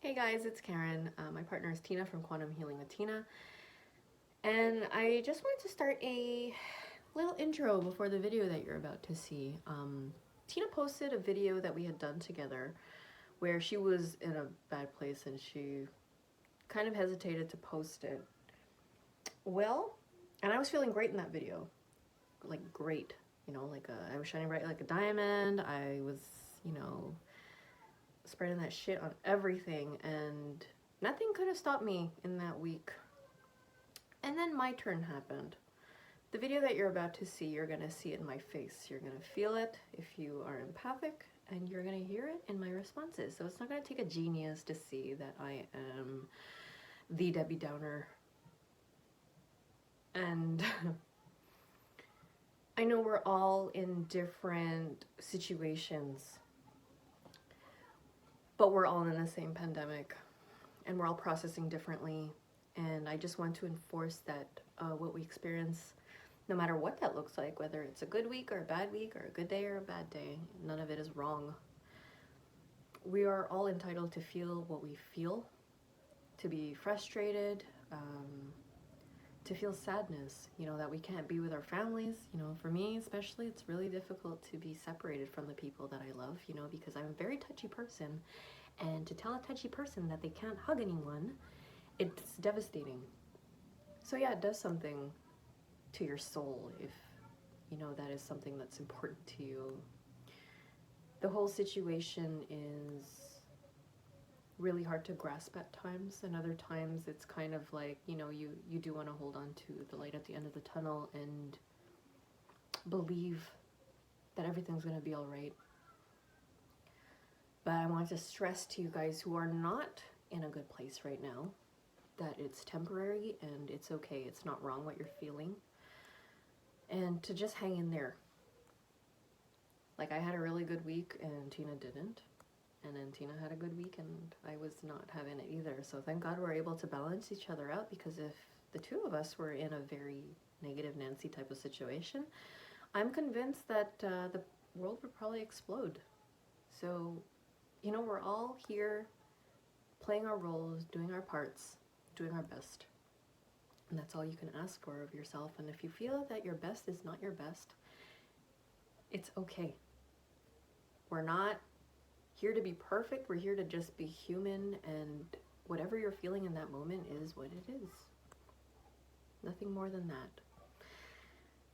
Hey guys, it's Karen. My partner is Tina from Quantum Healing with Tina. And I just wanted to start a little intro before the video that you're about to see. Tina posted a video that we had done together where she was in a bad place and she kind of hesitated to post it. Well, and I was feeling great in that video. Like great, I was shining bright like a diamond. I was, spreading that shit on everything, and nothing could have stopped me in that week. And then my turn happened. The video that you're about to see, you're going to see it in my face. You're going to feel it if you are empathic, and you're going to hear it in my responses. So it's not going to take a genius to see that I am the Debbie Downer. And I know we're all in different situations, but we're all in the same pandemic, and we're all processing differently. And I just want to enforce that what we experience, no matter what that looks like, whether it's a good week or a bad week or a good day or a bad day, none of it is wrong. We are all entitled to feel what we feel, to be frustrated, to feel sadness, that we can't be with our families. For me especially, it's really difficult to be separated from the people that I love, because I'm a very touchy person. And to tell a touchy person that they can't hug anyone, it's devastating. So yeah, it does something to your soul if that is something that's important to you. The whole situation is really hard to grasp at times, and other times it's kind of like, you do want to hold on to the light at the end of the tunnel and believe that everything's going to be all right. But I want to stress to you guys who are not in a good place right now that it's temporary and it's okay. It's not wrong what you're feeling. And to just hang in there. Like, I had a really good week and Tina didn't. And then Tina had a good week and I was not having it either. So thank God we're able to balance each other out, because if the two of us were in a very negative Nancy type of situation, I'm convinced that the world would probably explode. So, we're all here playing our roles, doing our parts, doing our best. And that's all you can ask for of yourself. And if you feel that your best is not your best, it's okay. We're not here to be perfect. We're here to just be human, and whatever you're feeling in that moment is what it is. Nothing more than that.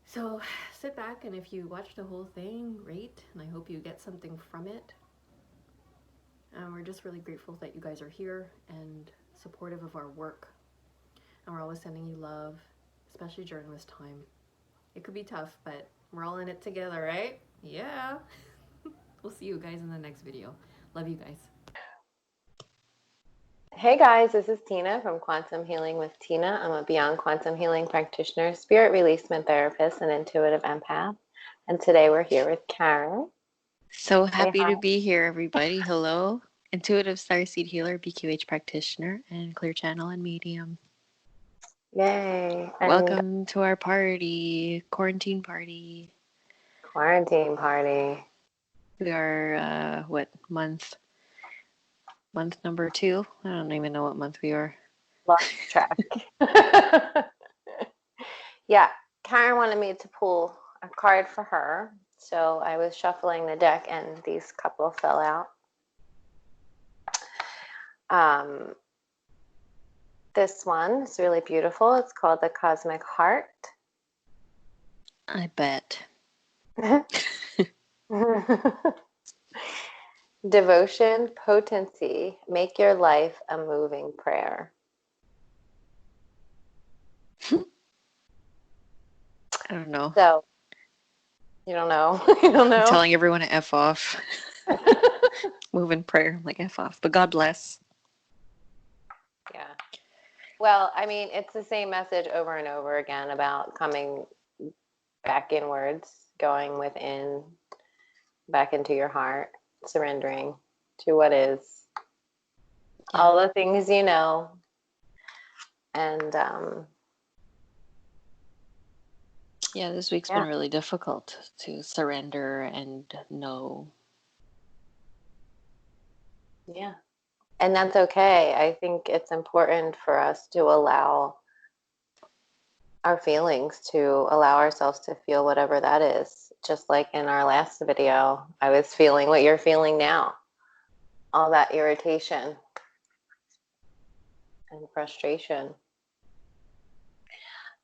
So sit back, and if you watch the whole thing, great, and I hope you get something from it. We're just really grateful that you guys are here and supportive of our work. And we're always sending you love, especially during this time. It could be tough, but we're all in it together, right? Yeah. We'll see you guys in the next video. Love you guys. Hey guys, this is Tina from Quantum Healing with Tina. I'm a Beyond Quantum Healing practitioner, spirit releasement therapist, and intuitive empath. And today we're here with Karen. So happy to be here, everybody. Hello. Intuitive Starseed healer, BQH practitioner, and clear channel and medium. Yay. And welcome to our party, quarantine party. Quarantine party. We are, month number 2? I don't even know what month we are. Lost track. Yeah, Karen wanted me to pull a card for her. So I was shuffling the deck and these couple fell out. This one is really beautiful. It's called the Cosmic Heart. I bet. Devotion, potency, make your life a moving prayer. I don't know. So, you don't know? You don't know? I'm telling everyone to F off. Moving prayer, I'm like, F off. But God bless. Yeah. Well, I mean, it's the same message over and over again about coming back inwards, going within, back into your heart, surrendering to what is, all the things you know, and yeah, this week's been really difficult to surrender and know. Yeah. And that's okay. I think it's important for us to allow our feelings, to allow ourselves to feel whatever that is. Just like in our last video, I was feeling what you're feeling now, all that irritation and frustration.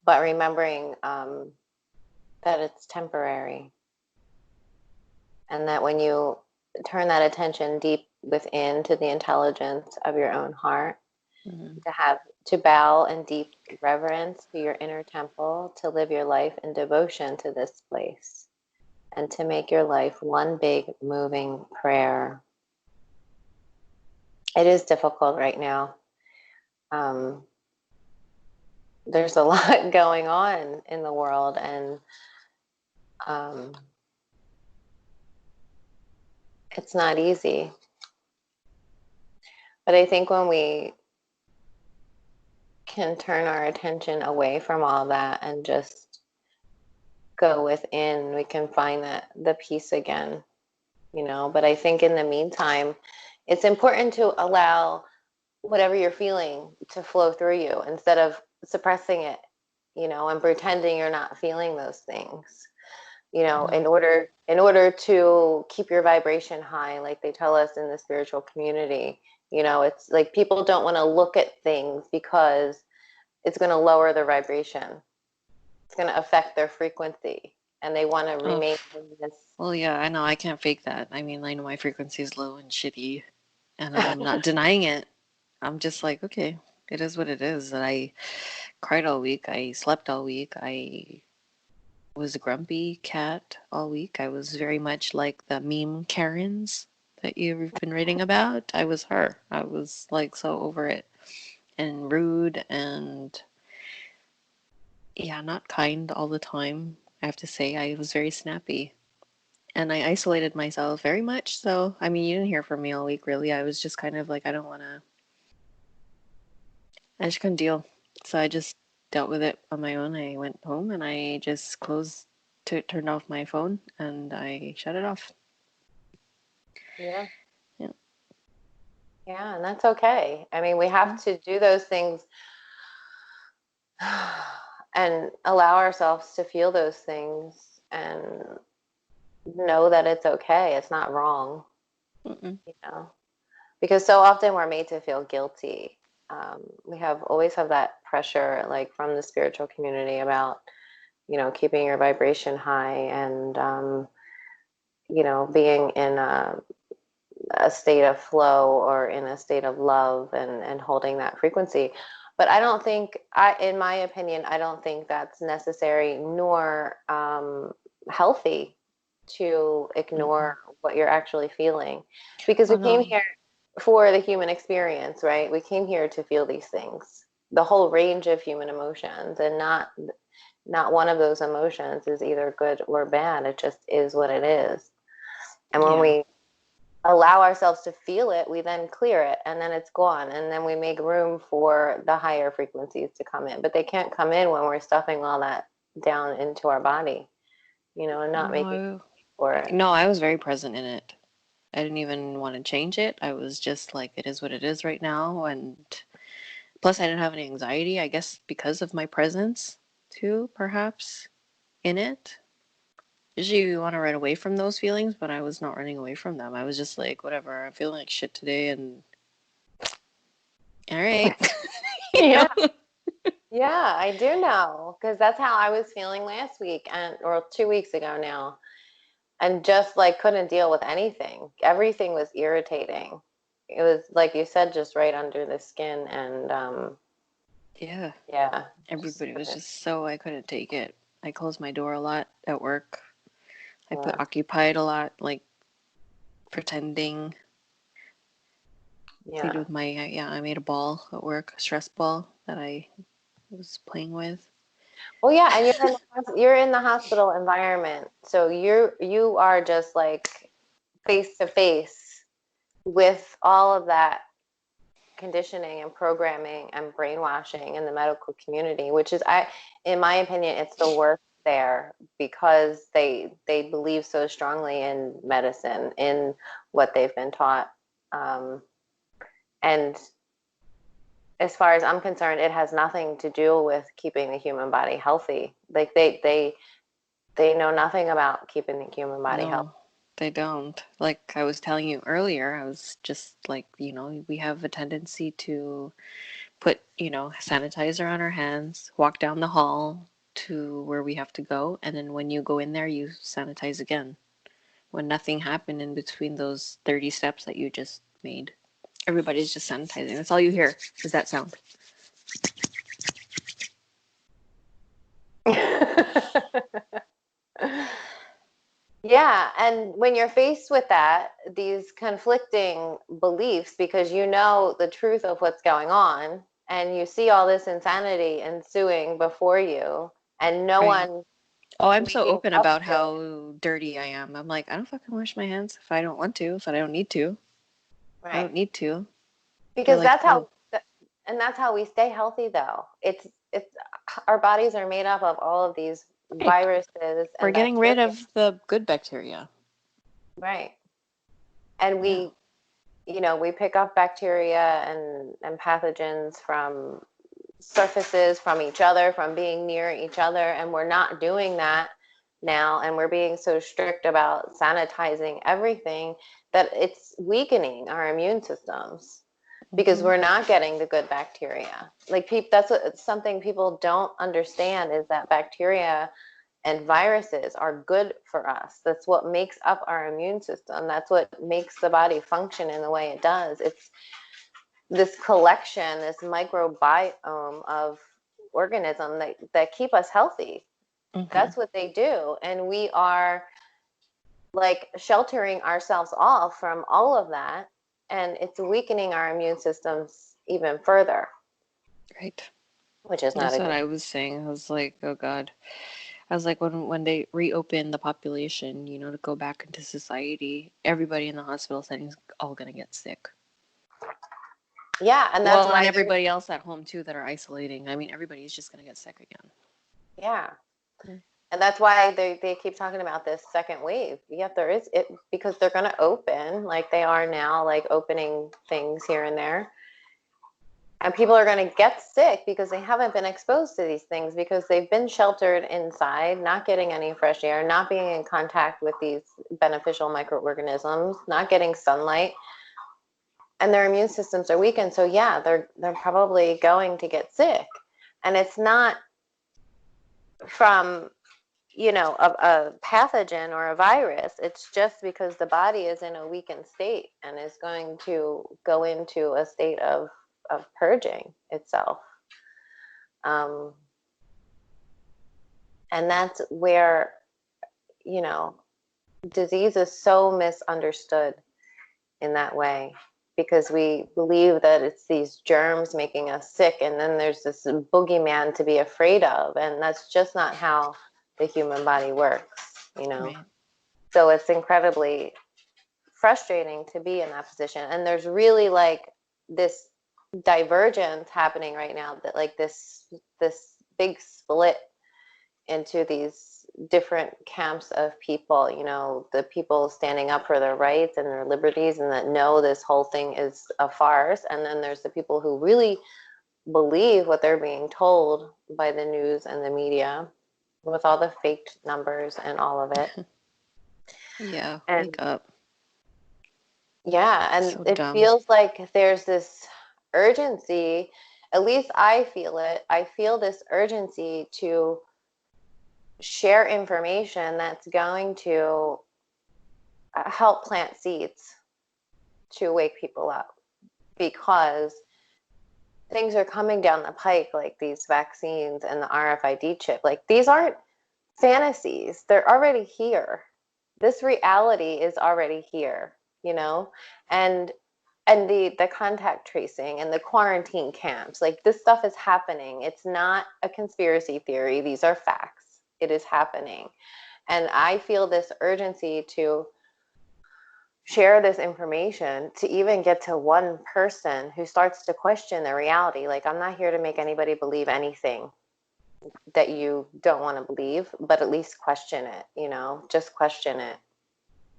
But remembering that it's temporary, and that when you turn that attention deep within to the intelligence of your own heart, to bow in deep reverence to your inner temple, to live your life in devotion to this place, and to make your life one big moving prayer. It is difficult right now. There's a lot going on in the world, and it's not easy. But I think when we can turn our attention away from all that and just go within, we can find the peace again, you know. But I think in the meantime, it's important to allow whatever you're feeling to flow through you instead of suppressing it, you know, and pretending you're not feeling those things, you know, in order to keep your vibration high, like they tell us in the spiritual community. You know, it's like people don't want to look at things because it's going to lower their vibration. It's going to affect their frequency, and they want to remain in this. Well, yeah, I know. I can't fake that. I mean, I know my frequency is low and shitty, and I'm not denying it. I'm just like, okay, it is what it is. And I cried all week. I slept all week. I was a grumpy cat all week. I was very much like the meme Karens that you've been reading about. I was her. I was like so over it and rude and yeah, not kind all the time. I have to say, I was very snappy. And I isolated myself very much. So, I mean, you didn't hear from me all week, really. I was just kind of like, I don't want to, I just couldn't deal. So I just dealt with it on my own. I went home and I just turned off my phone and I shut it off. Yeah. Yeah. Yeah, and that's okay. I mean, we have to do those things and allow ourselves to feel those things and know that it's okay. It's not wrong, you know, because so often we're made to feel guilty. We always have that pressure, like from the spiritual community, about, you know, keeping your vibration high and, you know, being in a state of flow or in a state of love and holding that frequency. But I don't think, in my opinion, I don't think that's necessary nor healthy to ignore what you're actually feeling, because we came here for the human experience, right? We came here to feel these things, the whole range of human emotions, and not one of those emotions is either good or bad. It just is what it is. And when we allow ourselves to feel it, we then clear it, and then it's gone, and then we make room for the higher frequencies to come in. But they can't come in when we're stuffing all that down into our body, you know, and not making for it. No, I was very present in it. I didn't even want to change it. I was just like, it is what it is right now. And plus, I didn't have any anxiety, I guess, because of my presence too, perhaps, in it. Usually you want to run away from those feelings, but I was not running away from them. I was just like, whatever, I'm feeling like shit today, and all right. Yeah. Yeah, I do know, because that's how I was feeling last week or 2 weeks ago now, and just like couldn't deal with anything. Everything was irritating. It was like you said, just right under the skin, and yeah. Everybody was just so, I couldn't take it. I closed my door a lot at work. I put occupied a lot, like pretending. Played with I made a ball at work, a stress ball that I was playing with. Well, yeah, and you're in the hospital environment, so you are just like face to face with all of that conditioning and programming and brainwashing in the medical community, which is, in my opinion, it's the worst there, because they believe so strongly in medicine, in what they've been taught, And as far as I'm concerned, it has nothing to do with keeping the human body healthy. Like they know nothing about keeping the human body healthy. No, they don't. Like I was telling you earlier, I was just like, we have a tendency to put, sanitizer on our hands, walk down the hall to where we have to go, and then when you go in there, you sanitize again. When nothing happened in between those 30 steps that you just made. Everybody's just sanitizing. That's all you hear is that sound. Yeah, and when you're faced with that, these conflicting beliefs, because you know the truth of what's going on, and you see all this insanity ensuing before you, and no Right. one Oh, I'm so waking open up about to it. how dirty I am. I'm like, I don't fucking wash my hands if I don't want to, if I don't need to. I Right. don't need to. They're Because like, that's oh, and that's how we stay healthy, though. It's our bodies are made up of all of these right. viruses We're and getting rid bacteria. of the good bacteria. Right. And Yeah. we pick up bacteria and pathogens from surfaces, from each other, from being near each other, and we're not doing that now, and we're being so strict about sanitizing everything that it's weakening our immune systems because we're not getting the good bacteria. Like that's something people don't understand, is that bacteria and viruses are good for us. That's what makes up our immune system. That's what makes the body function in the way it does. It's this collection, this microbiome of organisms that keep us healthy. That's what they do. And we are like sheltering ourselves off from all of that. And it's weakening our immune systems even further, Right. which is not That's a what good I was saying. I was like, oh God. I was like, when they reopen the population, to go back into society, everybody in the hospital setting is all going to get sick. Yeah, and that's Well, and why everybody else at home too that are isolating. I mean, everybody's just going to get sick again. yeah. Mm. And that's why they keep talking about this second wave. Yeah, there is it, because they're going to open like they are now, like opening things here and there. And people are going to get sick because they haven't been exposed to these things, because they've been sheltered inside, not getting any fresh air, not being in contact with these beneficial microorganisms, not getting sunlight, and their immune systems are weakened. So yeah, they're probably going to get sick. And it's not from a pathogen or a virus. It's just because the body is in a weakened state and is going to go into a state of purging itself. And that's where, disease is so misunderstood in that way, because we believe that it's these germs making us sick, and then there's this boogeyman to be afraid of, and that's just not how the human body works. Right. So it's incredibly frustrating to be in that position, and there's really like this divergence happening right now, that like this big split into these different camps of people, the people standing up for their rights and their liberties and that know this whole thing is a farce. And then there's the people who really believe what they're being told by the news and the media, with all the fake numbers and all of it. Yeah, And wake up. yeah, and So it dumb. feels like there's this urgency, at least I feel it. I feel this urgency to share information that's going to help plant seeds to wake people up, because things are coming down the pike, like these vaccines and the RFID chip. Like, these aren't fantasies, they're already here. This reality is already here, and the contact tracing and the quarantine camps, like this stuff is happening. It's not a conspiracy theory, these are facts. It is happening. And I feel this urgency to share this information, to even get to one person who starts to question the reality. Like, I'm not here to make anybody believe anything that you don't want to believe, but at least question it, just question it,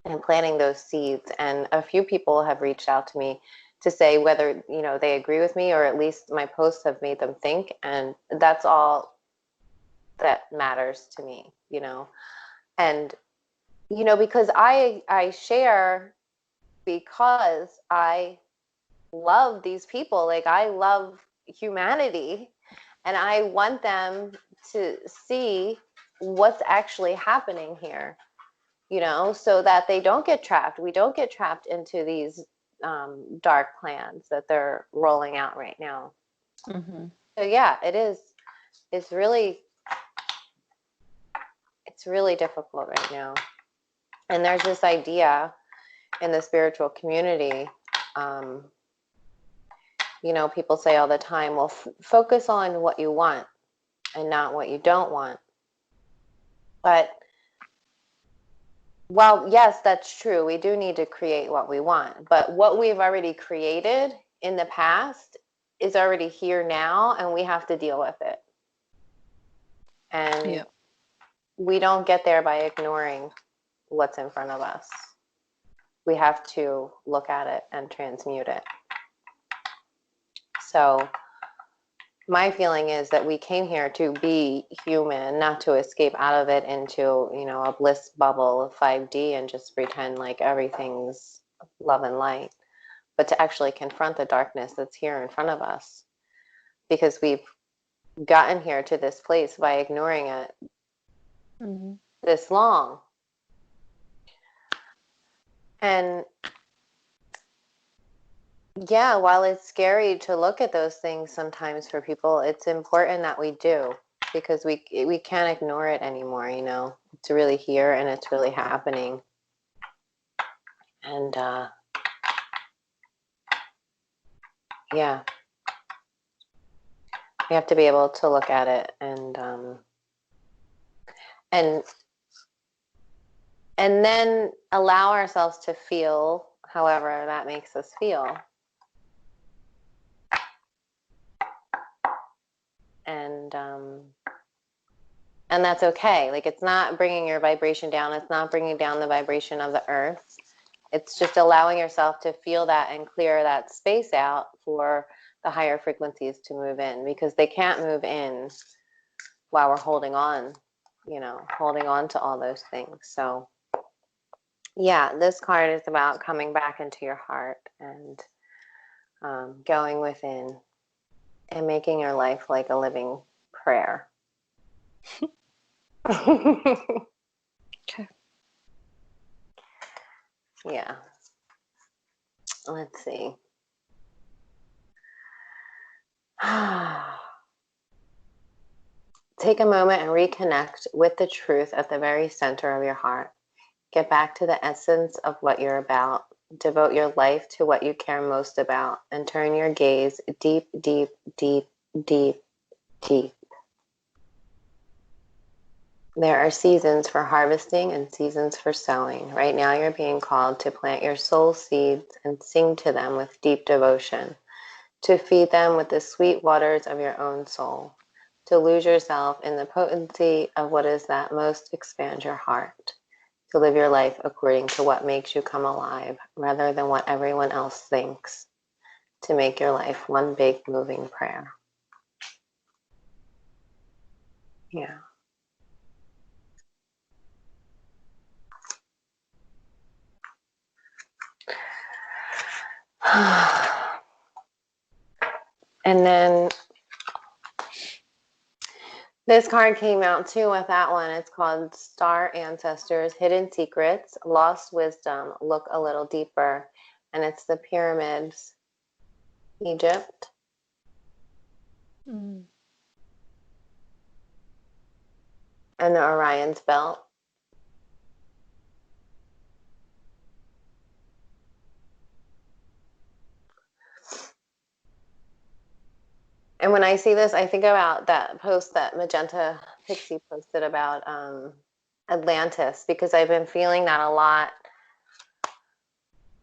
and planting those seeds. And a few people have reached out to me to say whether, you know, they agree with me, or at least my posts have made them think. And that's all that matters to me, you know. And, you know, because I share because I love these people. Like, I love humanity, and I want them to see what's actually happening here, you know, so that they don't get trapped. We don't get trapped into these dark plans that they're rolling out right now. Mm-hmm. So yeah, it is. It's really difficult right now. And there's this idea in the spiritual community, you know, people say all the time, well, focus on what you want and not what you don't want. But while, yes, that's true, we do need to create what we want. But what we've already created in the past is already here now, and we have to deal with it. And Yep. we don't get there by ignoring what's in front of us. We have to look at it and transmute it. So my feeling is that we came here to be human, not to escape out of it into, you know, a bliss bubble of 5D and just pretend like everything's love and light, but to actually confront the darkness that's here in front of us, because we've gotten here to this place by ignoring it Mm-hmm. this long. And yeah, while it's scary to look at those things sometimes for people, it's important that we do, because we can't ignore it anymore, you know. It's really here and it's really happening. And yeah, we have to be able to look at it and then allow ourselves to feel however that makes us feel. And that's okay. Like, it's not bringing your vibration down. It's not bringing down the vibration of the earth. It's just allowing yourself to feel that and clear that space out for the higher frequencies to move in, because they can't move in while we're holding on, you know, holding on to all those things. So yeah, this card is about coming back into your heart and going within and making your life like a living prayer. Okay. Yeah. Let's see. Take a moment and reconnect with the truth at the very center of your heart. Get back to the essence of what you're about. Devote your life to what you care most about, and turn your gaze deep, deep, deep, deep, deep. There are seasons for harvesting and seasons for sowing. Right now you're being called to plant your soul seeds and sing to them with deep devotion, to feed them with the sweet waters of your own soul, to lose yourself in the potency of what is that most expands your heart, to live your life according to what makes you come alive rather than what everyone else thinks, to make your life one big moving prayer. Yeah. And then this card came out too with that one. It's called Star Ancestors, Hidden Secrets, Lost Wisdom, Look a Little Deeper. And it's the pyramids, Egypt. Mm. And the Orion's Belt. And when I see this, I think about that post that Magenta Pixie posted about Atlantis, because I've been feeling that a lot.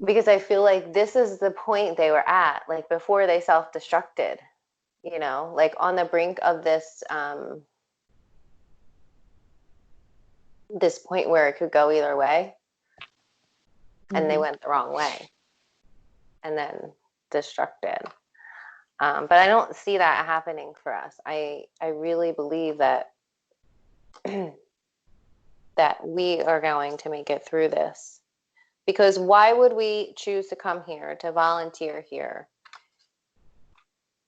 Because I feel like this is the point they were at, like before they self-destructed, you know, like on the brink of this this point where it could go either way, and they went the wrong way. And then self-destructed. But I don't see that happening for us. I really believe that that we are going to make it through this. Because why would we choose to come here, to volunteer here,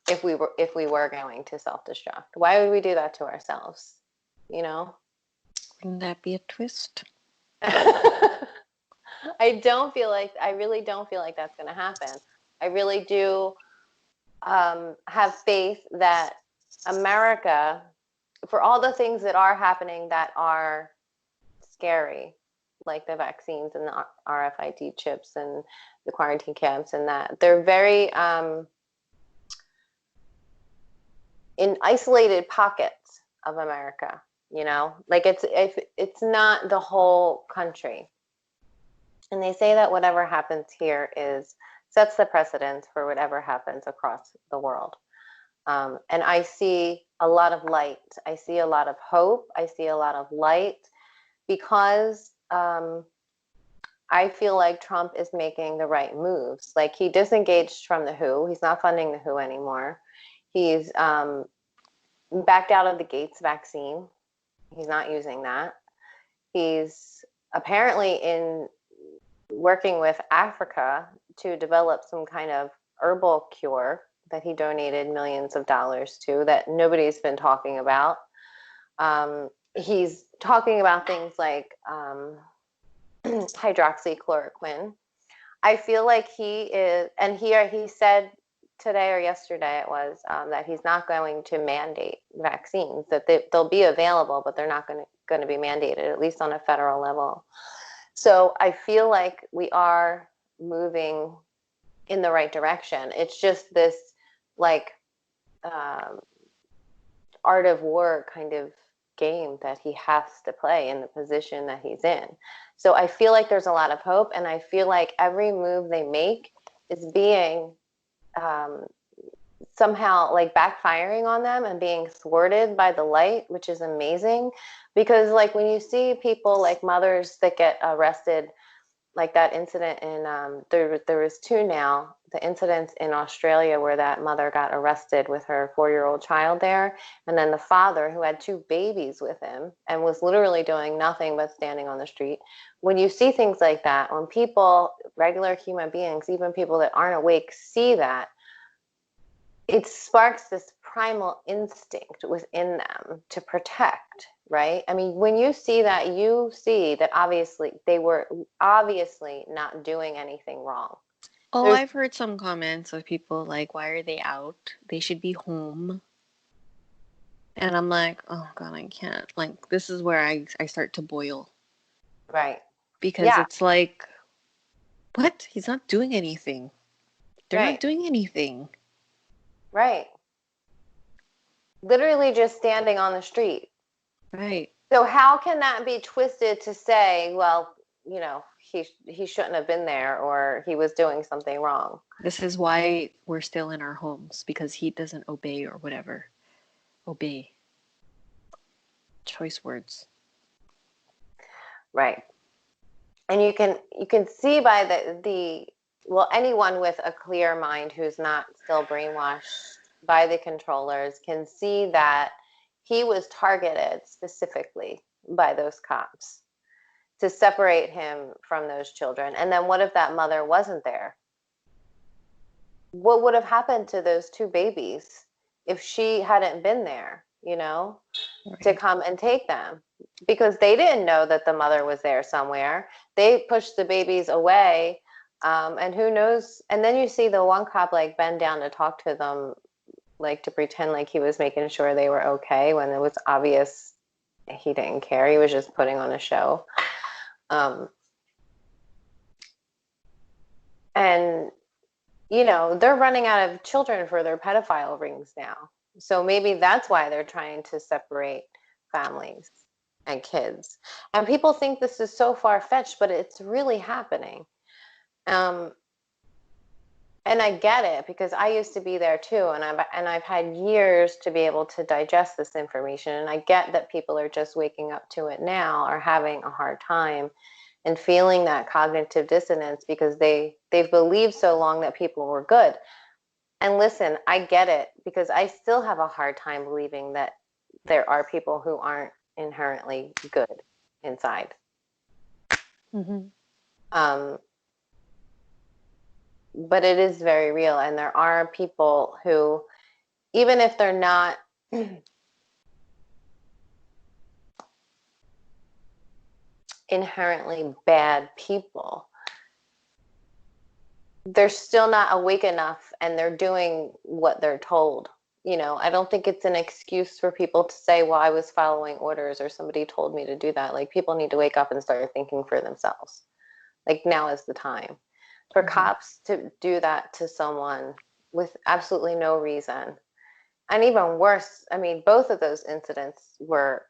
if we were going to self-destruct? Why would we do that to ourselves? You know? Wouldn't that be a twist? I really don't feel like that's going to happen. I really do have faith that America, for all the things that are happening that are scary, like the vaccines and the RFID chips and the quarantine camps, and that they're very in isolated pockets of America, you know, like it's not the whole country. And they say that whatever happens here sets the precedent for whatever happens across the world. And I see a lot of light. I see a lot of hope. I see a lot of light, because I feel like Trump is making the right moves. Like, he disengaged from the WHO. He's not funding the WHO anymore. He's backed out of the Gates vaccine. He's not using that. He's apparently working with Africa to develop some kind of herbal cure that he donated millions of dollars to, that nobody's been talking about. He's talking about things like hydroxychloroquine. I feel like he is, and he said today or yesterday it was, that he's not going to mandate vaccines, that they'll be available, but they're not going to be mandated, at least on a federal level. So I feel like we are moving in the right direction. It's just this like art of war kind of game that he has to play in the position that he's in. So I feel like there's a lot of hope, and I feel like every move they make is being somehow like backfiring on them and being thwarted by the light, which is amazing. Because like when you see people like mothers that get arrested, like that incident in there was two now, the incidents in Australia where that mother got arrested with her 4-year-old child there, and then the father, who had 2 babies with him and was literally doing nothing but standing on the street. When you see things like that, when people, regular human beings, even people that aren't awake, see that, it sparks this primal instinct within them to protect, right? I mean, when you see that, you see that obviously they were obviously not doing anything wrong. Oh, I've heard some comments of people like, why are they out? They should be home. And I'm like, oh God, I can't. Like, this is where I start to boil. Right. Because it's like, what? He's not doing anything. They're not doing anything. Right. Literally just standing on the street. Right. So how can that be twisted to say, well, you know, he shouldn't have been there, or he was doing something wrong? This is why we're still in our homes, because he doesn't obey or whatever. Obey. Choice words. Right. And you can see by the well, anyone with a clear mind who's not still brainwashed by the controllers can see that he was targeted specifically by those cops to separate him from those children. And then what if that mother wasn't there? What would have happened to those 2 babies if she hadn't been there, you know, to come and take them? Because they didn't know that the mother was there somewhere. They pushed the babies away, and who knows? And then you see the one cop like bend down to talk to them, like to pretend like he was making sure they were okay, when it was obvious he didn't care. He was just putting on a show. And you know, they're running out of children for their pedophile rings now. So maybe that's why they're trying to separate families and kids. And people think this is so far-fetched, but it's really happening. And I get it, because I used to be there too, and I've had years to be able to digest this information. And I get that people are just waking up to it now, or having a hard time. and feeling that cognitive dissonance because they've believed so long that people were good. And listen, I get it, because I still have a hard time believing that there are people who aren't inherently good inside. Mm-hmm. But it is very real, and there are people who, even if they're not inherently bad people, they're still not awake enough, and they're doing what they're told. You know, I don't think it's an excuse for people to say, well, I was following orders or somebody told me to do that. Like, people need to wake up and start thinking for themselves. Like, now is the time. For cops to do that to someone with absolutely no reason. And even worse, I mean, both of those incidents were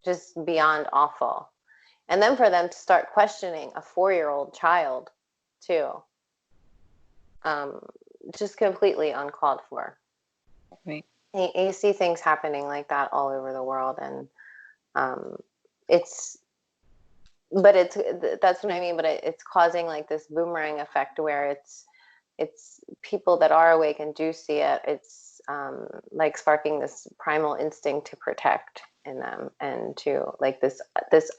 just beyond awful. And then for them to start questioning a 4-year-old child, too, just completely uncalled for. Right. You see things happening like that all over the world, and that's what I mean. But it's causing like this boomerang effect where it's people that are awake and do see it. It's like sparking this primal instinct to protect in them, and to like this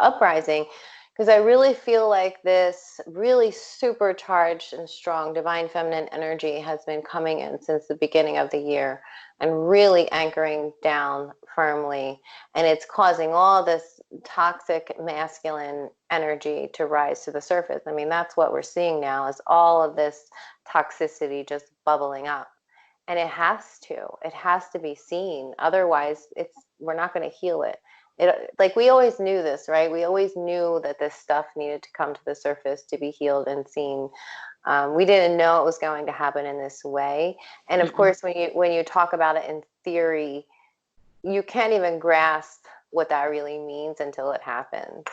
uprising, because I really feel like this really supercharged and strong divine feminine energy has been coming in since the beginning of the year and really anchoring down firmly, and it's causing all this toxic masculine energy to rise to the surface. I mean, that's what we're seeing now, is all of this toxicity just bubbling up. And it has to be seen. Otherwise, we're not going to heal it. Like, we always knew this, right? We always knew that this stuff needed to come to the surface to be healed and seen. We didn't know it was going to happen in this way. And of course, when you talk about it in theory, you can't even grasp what that really means until it happens,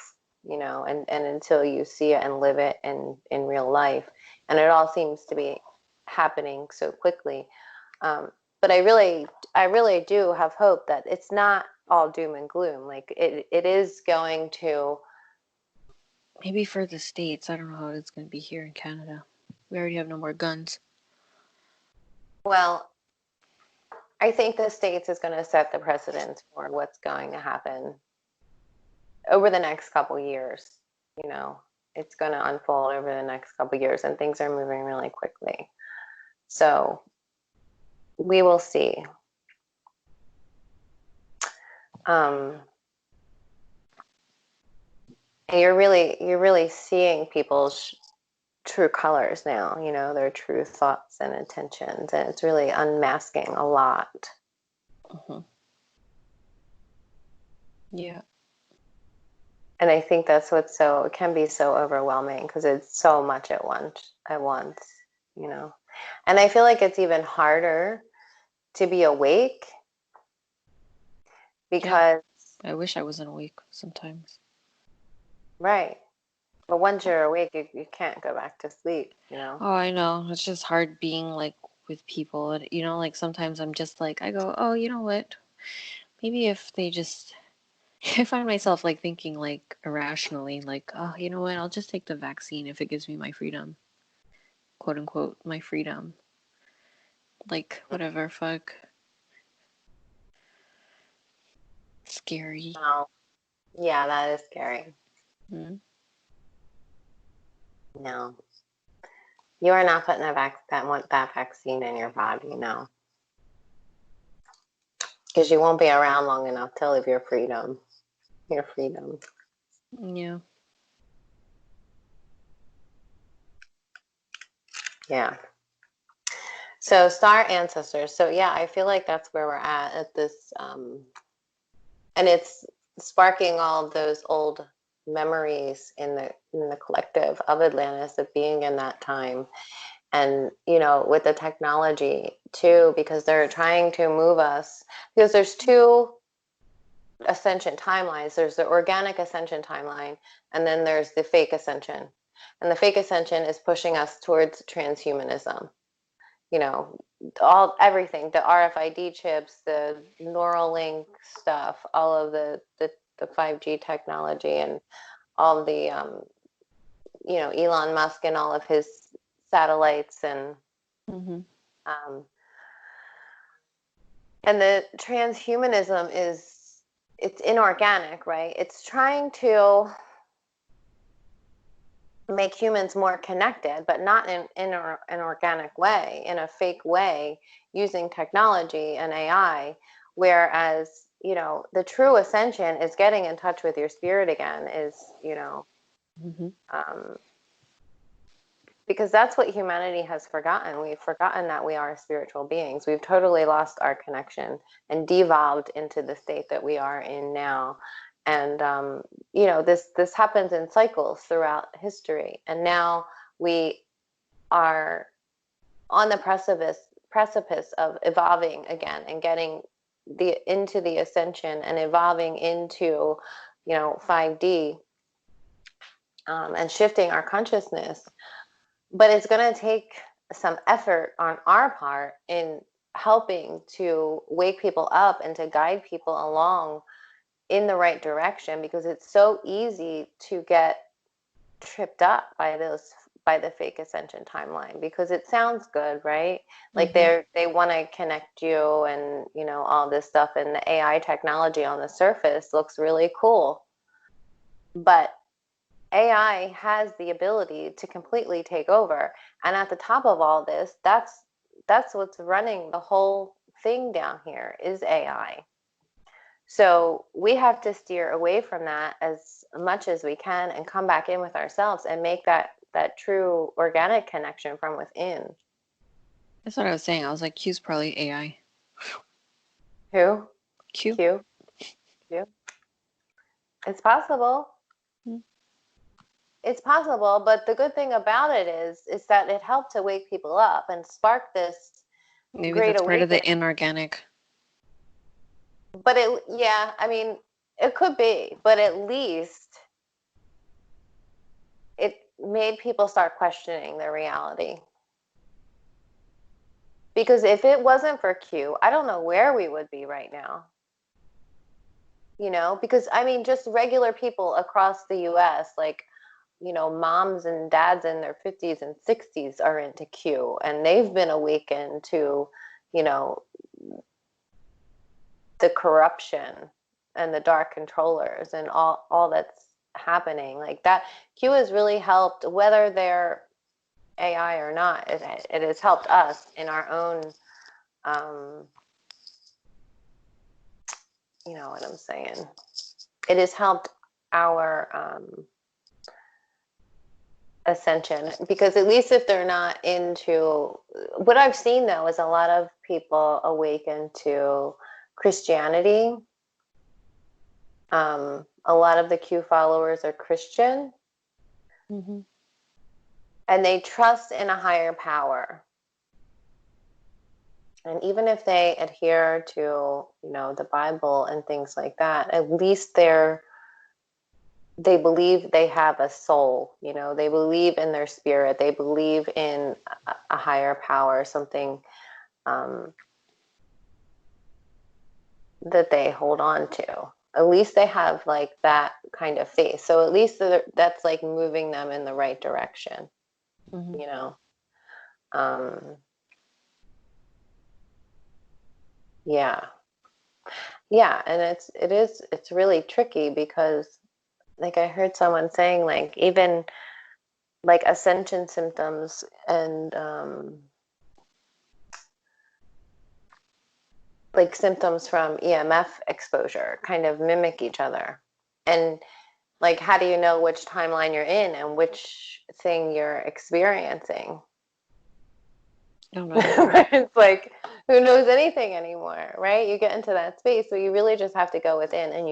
you know, and until you see it and live it in real life. And it all seems to be happening so quickly. But I really do have hope that it's not all doom and gloom. Like, it is going to. Maybe for the States. I don't know how it's going to be here in Canada. We already have no more guns. Well, I think the States is going to set the precedent for what's going to happen over the next couple years. You know, it's going to unfold over the next couple years, and things are moving really quickly. So we will see. And you're really seeing people's true colors now, you know, their true thoughts and intentions, and it's really unmasking a lot. Yeah. And I think that's it can be so overwhelming, because it's so much at once, you know. And I feel like it's even harder to be awake, because I wish I wasn't awake sometimes. Right. But once you're awake, you can't go back to sleep, you know. Oh, I know. It's just hard being like with people. And, you know, like sometimes I'm just like, I go, oh, you know what? Maybe if they just, I find myself like thinking like irrationally, like, oh, you know what? I'll just take the vaccine if it gives me my freedom, quote unquote, my freedom. Like, whatever, fuck. Scary. Oh, yeah, that is scary. Mm-hmm. No. You are not putting that vaccine in your body, no. Because you won't be around long enough to live your freedom. Your freedom. Yeah. Yeah. So, star ancestors. So, yeah, I feel like that's where we're at this, and it's sparking all of those old memories in the collective of Atlantis, of being in that time. And, you know, with the technology too, because they're trying to move us, because there's two ascension timelines. There's the organic ascension timeline, and then there's the fake ascension. And the fake ascension is pushing us towards transhumanism. You know, everything, the RFID chips, the Neuralink stuff, all of the 5G technology, and all of the, Elon Musk and all of his satellites and Mm-hmm. and the transhumanism it's inorganic, right? It's trying to make humans more connected, but not in an organic way, in a fake way, using technology and AI. Whereas, the true ascension is getting in touch with your spirit again, Mm-hmm. because that's what humanity has forgotten. We've forgotten that we are spiritual beings. We've totally lost our connection and devolved into the state that we are in now. And this happens in cycles throughout history. And now we are on the precipice of evolving again and getting into the ascension and evolving into 5D, and shifting our consciousness. But it's going to take some effort on our part in helping to wake people up and to guide people along in the right direction, because it's so easy to get tripped up by the fake ascension timeline, because it sounds good, right? Like they want to connect you and all this stuff, and the AI technology on the surface looks really cool, but AI has the ability to completely take over. And at the top of all this, that's what's running the whole thing down here is AI. So we have to steer away from that as much as we can and come back in with ourselves and make that true organic connection from within. That's what I was saying. I was like, Q's probably AI. Who? Q? Q? It's possible. It's possible, but the good thing about it is that it helped to wake people up and spark this Maybe great that's part of the awakening. inorganic. But it could be, but at least it made people start questioning their reality. Because if it wasn't for Q, I don't know where we would be right now. Because just regular people across the US, like, moms and dads in their 50s and 60s are into Q, and they've been awakened to, the corruption and the dark controllers and all that's happening. Like that, Q has really helped, whether they're AI or not. It has helped us in our own, you know what I'm saying? It has helped our ascension, because at least if they're not into, what I've seen though is a lot of people awaken to Christianity. A lot of the Q followers are Christian, and they trust in a higher power. And even if they adhere to, the Bible and things like that, at least they believe they have a soul, they believe in their spirit, they believe in a higher power, something that they hold on to. At least they have like that kind of faith. So at least that's like moving them in the right direction, Yeah. Yeah. And it's really tricky, because like I heard someone saying, like, even like ascension symptoms and like symptoms from EMF exposure kind of mimic each other. And like, how do you know which timeline you're in and which thing you're experiencing? Don't know. It's like, who knows anything anymore, right? You get into that space, so you really just have to go within, and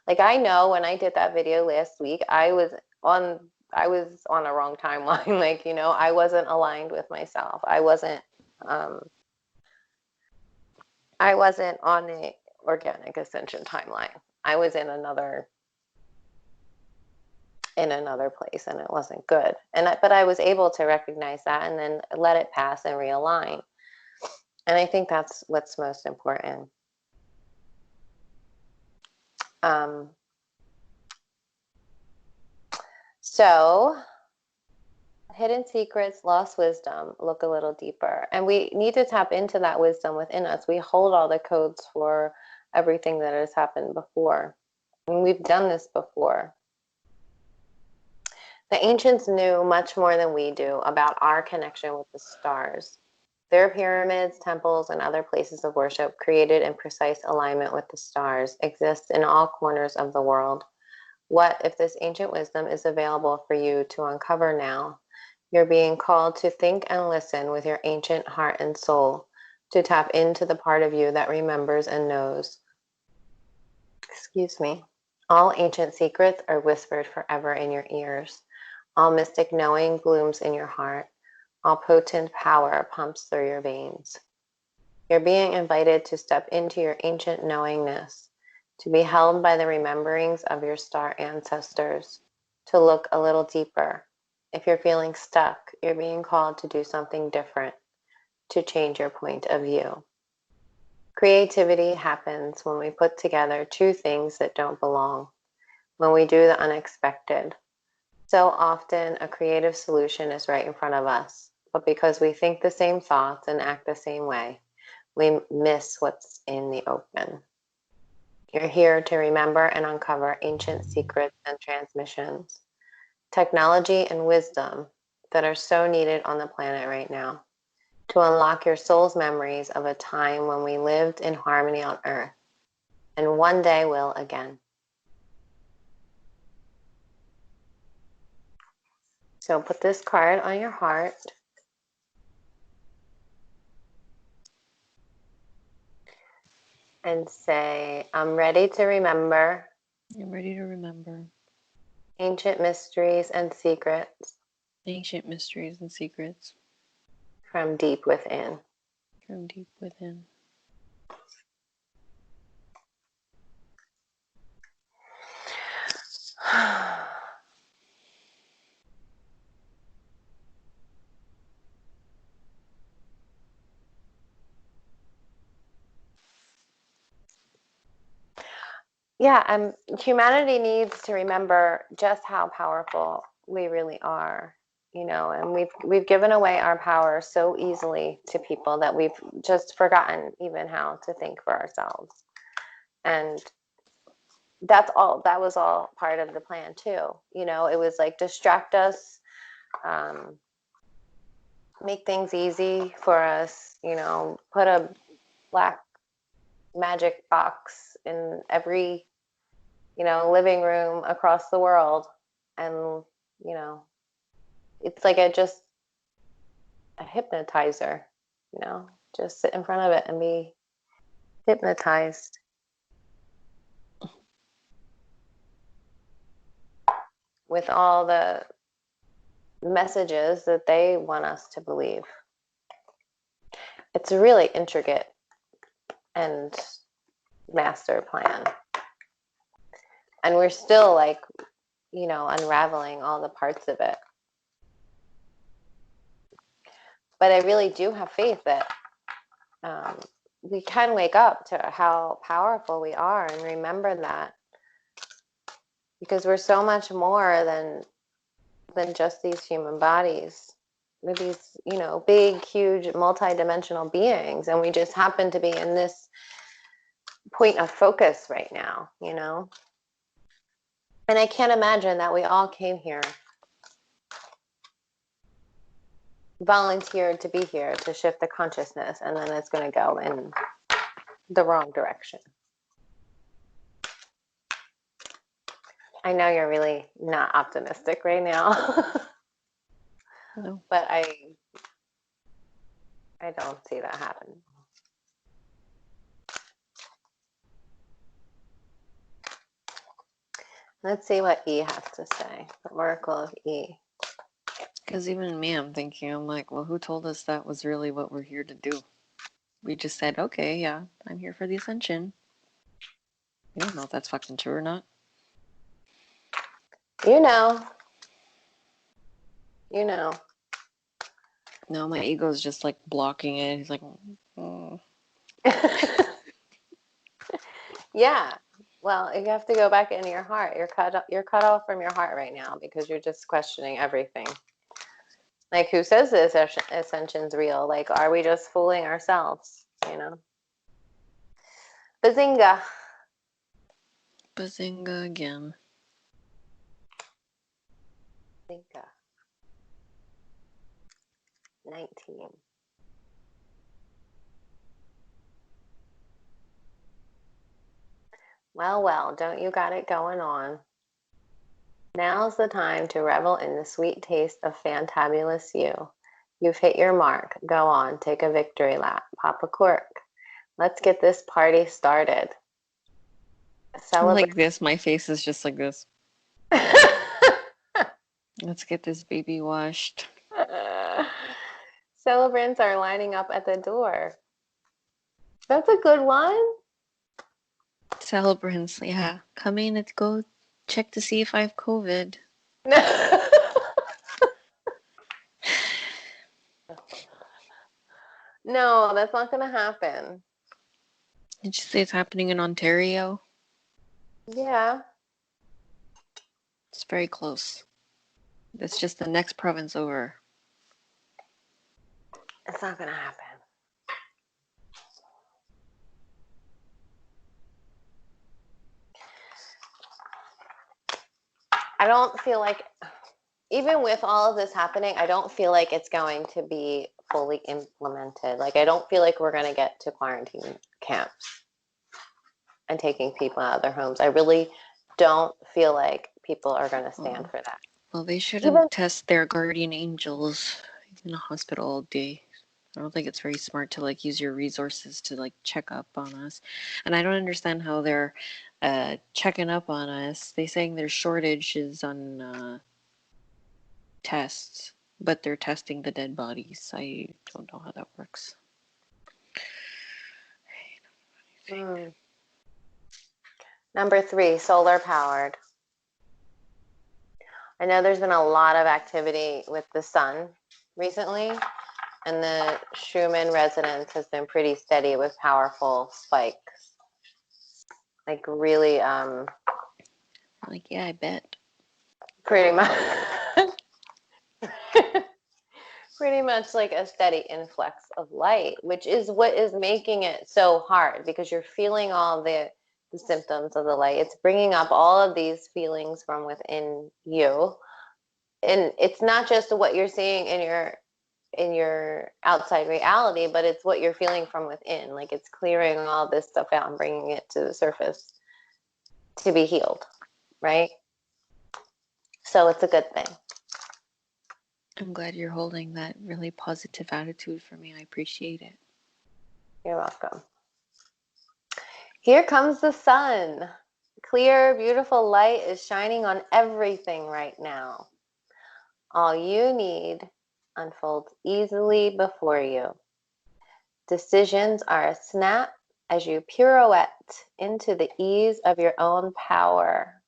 like, I know when I did that video last week, I was on a wrong timeline. Like, I wasn't aligned with myself. I wasn't on the organic ascension timeline. I was in another place, and it wasn't good. But I was able to recognize that and then let it pass and realign. And I think that's what's most important. So, hidden secrets, lost wisdom, look a little deeper. And we need to tap into that wisdom within us. We hold all the codes for everything that has happened before. And we've done this before. The ancients knew much more than we do about our connection with the stars. Their pyramids, temples, and other places of worship created in precise alignment with the stars exist in all corners of the world. What if this ancient wisdom is available for you to uncover now? You're being called to think and listen with your ancient heart and soul, to tap into the part of you that remembers and knows. Excuse me. All ancient secrets are whispered forever in your ears. All mystic knowing blooms in your heart. All potent power pumps through your veins. You're being invited to step into your ancient knowingness, to be held by the rememberings of your star ancestors, to look a little deeper. If you're feeling stuck, you're being called to do something different, to change your point of view. Creativity happens when we put together two things that don't belong, when we do the unexpected. So often, a creative solution is right in front of us, but because we think the same thoughts and act the same way, we miss what's in the open. You're here to remember and uncover ancient secrets and transmissions, technology and wisdom that are so needed on the planet right now, to unlock your soul's memories of a time when we lived in harmony on Earth, and one day will again. So put this card on your heart. And say, I'm ready to remember. I'm ready to remember. Ancient mysteries and secrets. Ancient mysteries and secrets. From deep within. From deep within. Yeah, humanity needs to remember just how powerful we really are, and we've given away our power so easily to people that we've just forgotten even how to think for ourselves. And that was all part of the plan too. It was like distract us, make things easy for us, put a black magic box in every living room across the world, and it's like a hypnotizer, just sit in front of it and be hypnotized with all the messages that they want us to believe. It's a really intricate and master plan, and we're still unraveling all the parts of it. But I really do have faith that we can wake up to how powerful we are and remember that, because we're so much more than just these human bodies. We're these, big, huge, multi-dimensional beings, and we just happen to be in this point of focus right now, And I can't imagine that we all came here, volunteered to be here to shift the consciousness, and then it's going to go in the wrong direction. I know you're really not optimistic right now. No. But I don't see that happening. Let's see what E has to say. The Oracle of E. Because even me, I'm like, well, who told us that was really what we're here to do? We just said, okay, yeah, I'm here for the ascension. We don't know if that's fucking true or not. You know. No, my ego's just like blocking it. He's like, oh. Yeah. Well, you have to go back into your heart. You're cut off from your heart right now because you're just questioning everything. Like, who says this ascension's real? Like, are we just fooling ourselves? You know? Bazinga. Bazinga again. Bazinga. 19. Well, don't you got it going on? Now's the time to revel in the sweet taste of fantabulous you. You've hit your mark. Go on, take a victory lap. Pop a cork. Let's get this party started. I'm Celebrate. like this. My face is just like this. Let's get this baby washed. Celebrants are lining up at the door. That's a good one. Celebrants, yeah. Come in, let's go check to see if I have COVID. No, that's not going to happen. Did you say it's happening in Ontario? Yeah. It's very close. It's just the next province over. It's not going to happen. I don't feel like, even with all of this happening, I don't feel like it's going to be fully implemented. Like, I don't feel like we're going to get to quarantine camps and taking people out of their homes. I really don't feel like people are going to stand for that. Well, they shouldn't test their guardian angels in a hospital all day. I don't think it's very smart to like use your resources to like check up on us. And I don't understand how they're checking up on us. They're saying there's shortages on tests, but they're testing the dead bodies. I don't know how that works. Number 3, solar powered. I know there's been a lot of activity with the sun recently, and the Schumann resonance has been pretty steady with powerful spikes. Like really, Like, yeah, I bet. pretty much, pretty much like a steady influx of light, which is what is making it so hard, because you're feeling all the symptoms of the light. It's bringing up all of these feelings from within you. And it's not just what you're seeing in your outside reality, but it's what you're feeling from within. Like, it's clearing all this stuff out and bringing it to the surface to be healed, right? So it's a good thing. I'm glad you're holding that really positive attitude for me. I appreciate it. You're welcome. Here comes the sun. Clear, beautiful light is shining on everything right now. All you need unfolds easily before you. Decisions are a snap as you pirouette into the ease of your own power.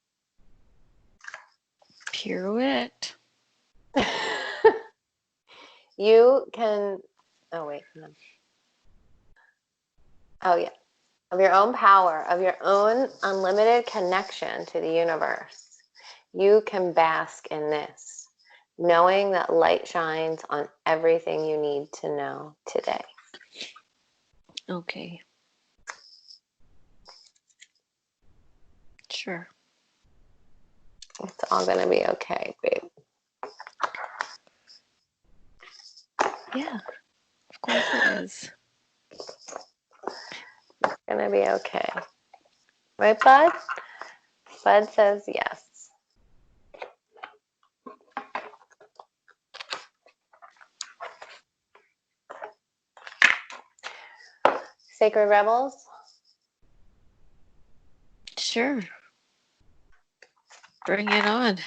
Pirouette. You can, oh wait, no. Oh yeah. Of your own power, of your own unlimited connection to the universe. You can bask in this, knowing that light shines on everything you need to know today. Okay. Sure. It's all going to be okay, babe. Yeah, of course it is. It's going to be okay. Right, Bud? Bud says yes. Sacred Rebels? Sure. Bring it on.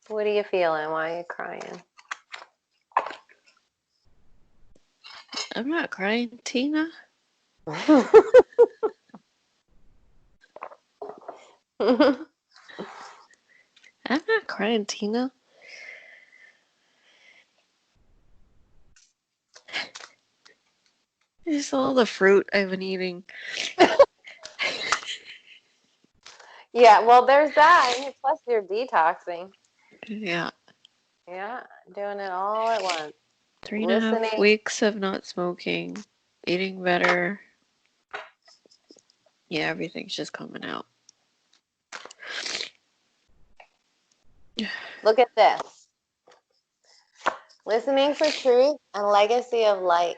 What are you feeling? Why are you crying? I'm not crying, Tina. I'm not crying, Tina. It's all the fruit I've been eating. Yeah, well, there's that. And plus, you're detoxing. Yeah. Yeah, doing it all at once. 3.5 Listening. weeks of not smoking, eating better. Yeah, everything's just coming out. Look at this. Listening for truth and legacy of light.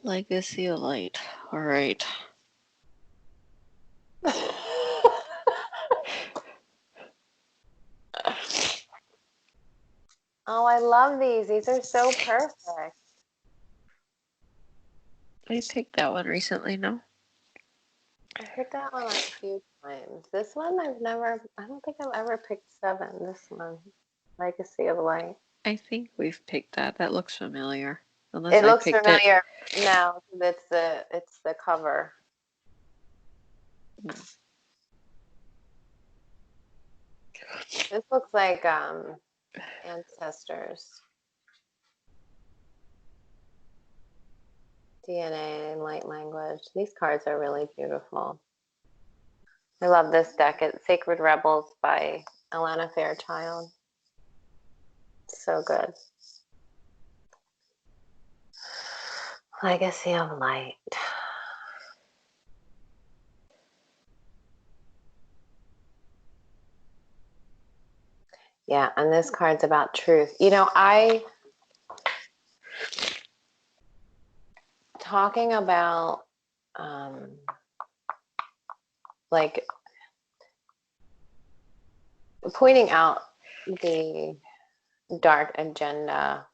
Legacy of light. All right. Oh, I love these. These are so perfect. I picked that one recently, no? I picked that one a few times. This one I don't think I've ever picked 7. This one, Legacy of Light. I think we've picked that. That looks familiar. Unless It I looks picked it. familiar now. It's the cover. This looks like ancestors. DNA and light language. These cards are really beautiful. I love this deck. It's Sacred Rebels by Alana Fairchild. So good. Legacy of Light. Yeah, and this card's about truth. You know, talking about like pointing out the dark agenda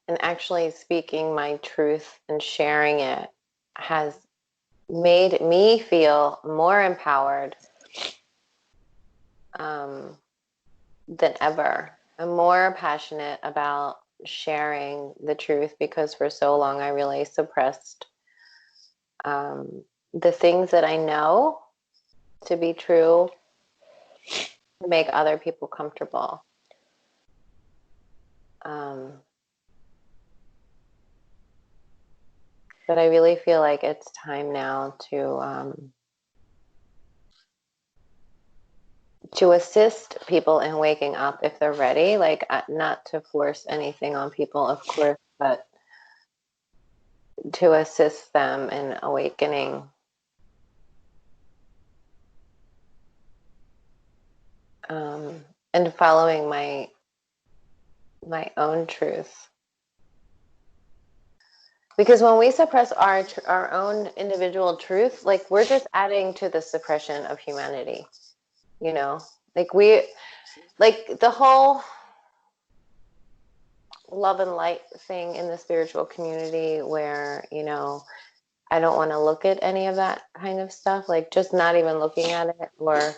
and actually speaking my truth and sharing it has made me feel more empowered than ever. I'm more passionate about sharing the truth because for so long I really suppressed the things that I know to be true to make other people comfortable. But I really feel like it's time now to assist people in waking up if they're ready. Like, not to force anything on people, of course, but to assist them in awakening. And following my own truth. Because when we suppress our own individual truth, like we're just adding to the suppression of humanity. You know, like the whole love and light thing in the spiritual community where, you know, I don't want to look at any of that kind of stuff, like just not even looking at it, or,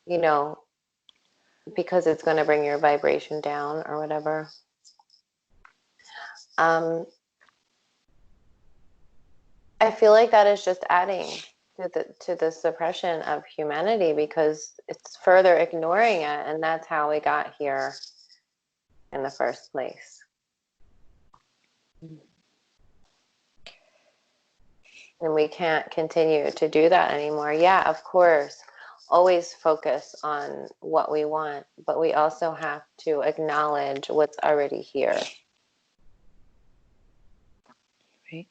you know, because it's going to bring your vibration down or whatever. I feel like that is just adding to the suppression of humanity because it's further ignoring it, and that's how we got here in the first place. And we can't continue to do that anymore. Yeah, of course, always focus on what we want, but we also have to acknowledge what's already here. Right.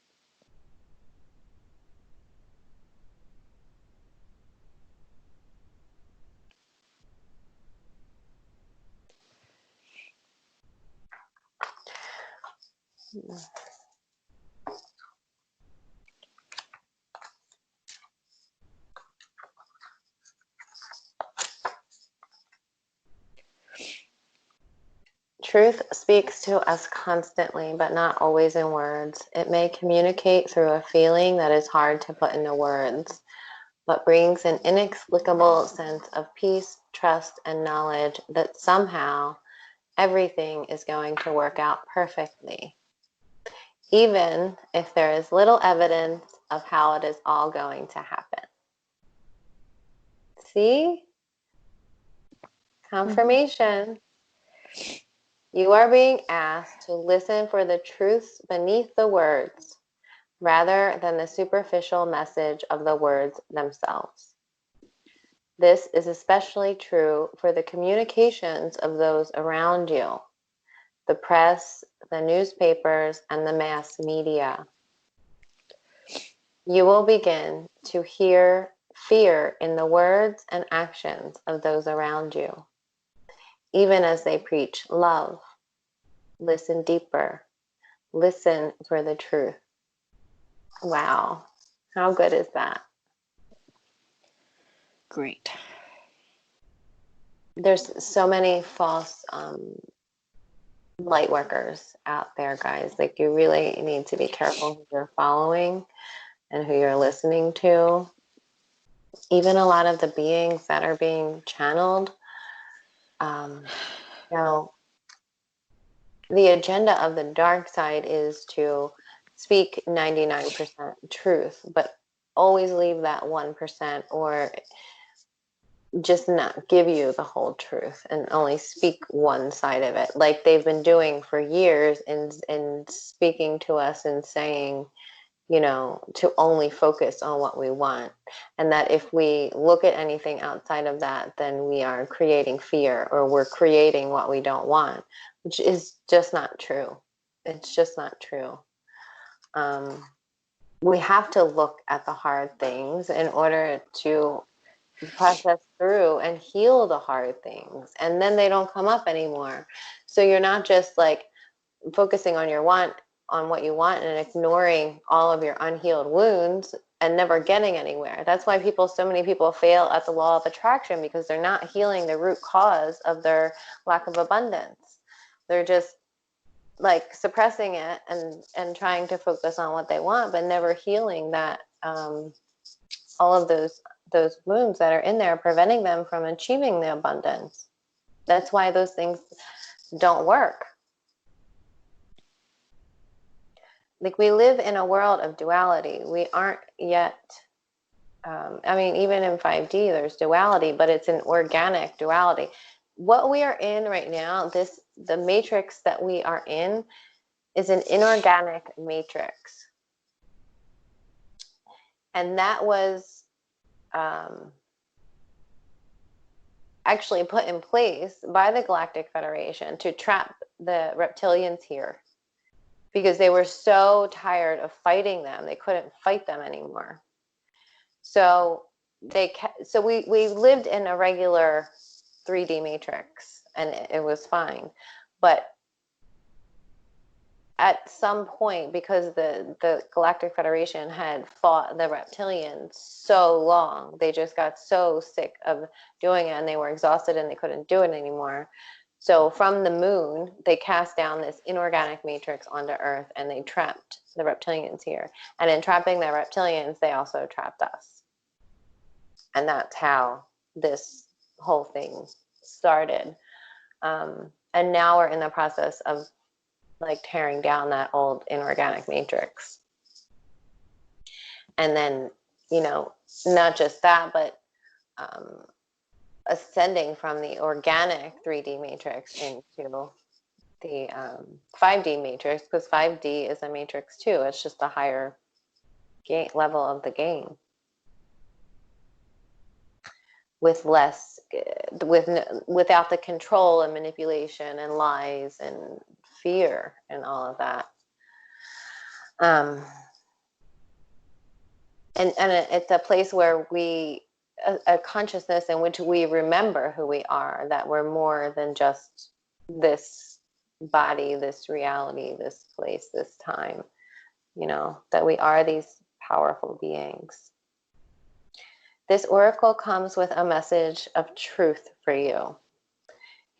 Truth speaks to us constantly, but not always in words. It may communicate through a feeling that is hard to put into words, but brings an inexplicable sense of peace, trust, and knowledge that somehow everything is going to work out perfectly, even if there is little evidence of how it is all going to happen. See? Confirmation. You are being asked to listen for the truths beneath the words rather than the superficial message of the words themselves. This is especially true for the communications of those around you, the press, the newspapers, and the mass media. You will begin to hear fear in the words and actions of those around you, even as they preach love. Listen deeper. Listen for the truth. Wow. How good is that? Great. There's so many false light workers out there, guys. Like, you really need to be careful who you're following and who you're listening to. Even a lot of the beings that are being channeled, you know, the agenda of the dark side is to speak 99% truth, but always leave that 1%, or just not give you the whole truth and only speak one side of it, like they've been doing for years, and speaking to us and saying, you know, to only focus on what we want, and that if we look at anything outside of that, then we are creating fear, or we're creating what we don't want, which is just not true. It's just not true. We have to look at the hard things in order to process through and heal the hard things, and then they don't come up anymore. So you're not just like focusing on what you want and ignoring all of your unhealed wounds and never getting anywhere. That's why so many people fail at the law of attraction, because they're not healing the root cause of their lack of abundance. They're just like suppressing it and trying to focus on what they want, but never healing that all of those wounds that are in there, preventing them from achieving the abundance. That's why those things don't work. Like, we live in a world of duality. We aren't yet, I mean, even in 5D, there's duality, but it's an organic duality. What we are in right now, the matrix that we are in, is an inorganic matrix. And that was actually put in place by the Galactic Federation to trap the reptilians here, because they were so tired of fighting them. They couldn't fight them anymore. So we lived in a regular 3D matrix, and it was fine. But at some point, because the Galactic Federation had fought the reptilians so long, they just got so sick of doing it, and they were exhausted and they couldn't do it anymore. So from the moon, they cast down this inorganic matrix onto Earth, and they trapped the reptilians here. And in trapping the reptilians, they also trapped us. And that's how this whole thing started. And now we're in the process of like tearing down that old inorganic matrix. And then, you know, not just that, but ascending from the organic 3D matrix into the 5D matrix, because 5D is a matrix too. It's just a higher level of the game, with less, without the control and manipulation and lies and fear and all of that. And it's a place where a consciousness in which we remember who we are, that we're more than just this body, this reality, this place, this time, you know, that we are these powerful beings. This oracle comes with a message of truth for you.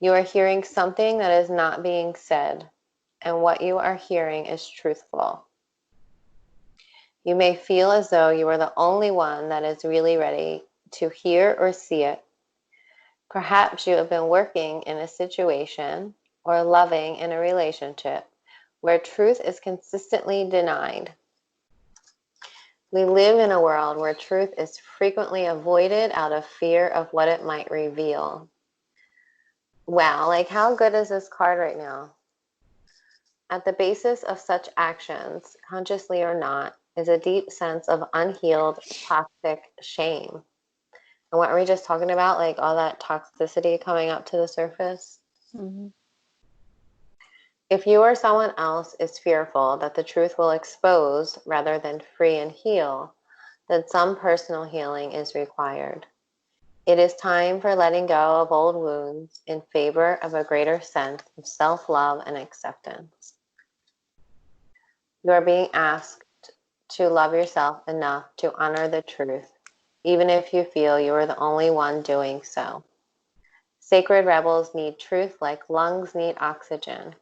You are hearing something that is not being said, and what you are hearing is truthful. You may feel as though you are the only one that is really ready to hear or see it. Perhaps you have been working in a situation or loving in a relationship where truth is consistently denied. We live in a world where truth is frequently avoided out of fear of what it might reveal. Wow, like how good is this card right now? At the basis of such actions, consciously or not, is a deep sense of unhealed toxic shame. And what were we just talking about? Like all that toxicity coming up to the surface? Mm-hmm. If you or someone else is fearful that the truth will expose rather than free and heal, then some personal healing is required. It is time for letting go of old wounds in favor of a greater sense of self-love and acceptance. You are being asked to love yourself enough to honor the truth, even if you feel you are the only one doing so. Sacred rebels need truth like lungs need oxygen.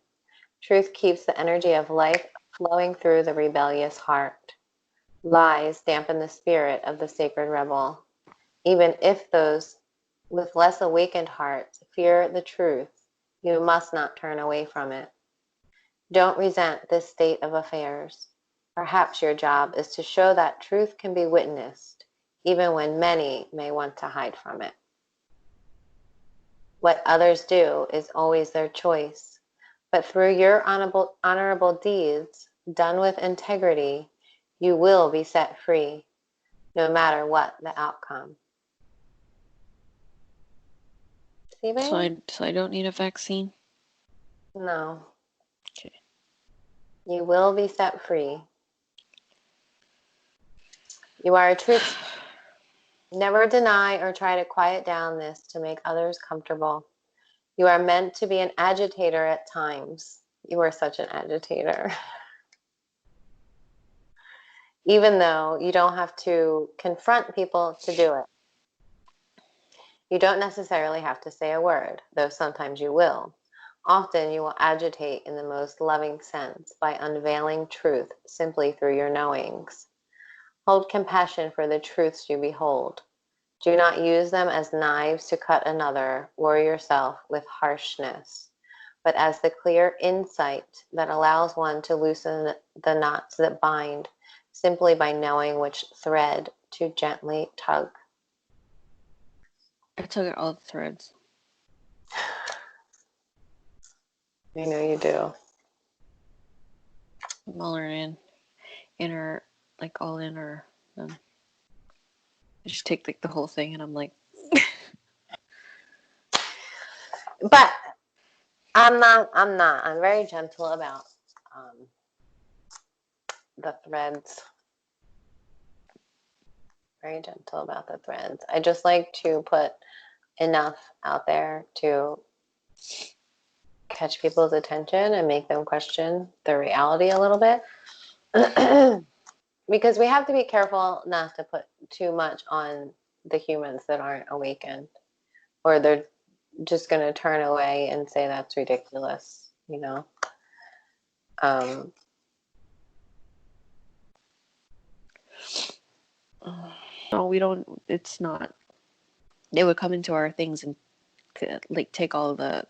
Truth keeps the energy of life flowing through the rebellious heart. Lies dampen the spirit of the sacred rebel. Even if those with less awakened hearts fear the truth, you must not turn away from it. Don't resent this state of affairs. Perhaps your job is to show that truth can be witnessed, even when many may want to hide from it. What others do is always their choice, but through your honorable deeds, done with integrity, you will be set free, no matter what the outcome. See, babe? So I don't need a vaccine? No. Okay. You will be set free. You are a truth. Never deny or try to quiet down this to make others comfortable. You are meant to be an agitator at times. You are such an agitator. Even though you don't have to confront people to do it. You don't necessarily have to say a word, though sometimes you will. Often you will agitate in the most loving sense by unveiling truth simply through your knowings. Hold compassion for the truths you behold. Do not use them as knives to cut another or yourself with harshness, but as the clear insight that allows one to loosen the knots that bind simply by knowing which thread to gently tug. I took out all the threads. I know you do. I'm all inner, like all in, or I just take like the whole thing, and I'm like, But I'm not. I'm very gentle about the threads. Very gentle about the threads. I just like to put enough out there to catch people's attention and make them question the reality a little bit. Because we have to be careful not to put too much on the humans that aren't awakened, or they're just going to turn away and say that's ridiculous, you know? no, we don't. It's not. They would come into our things and like take all the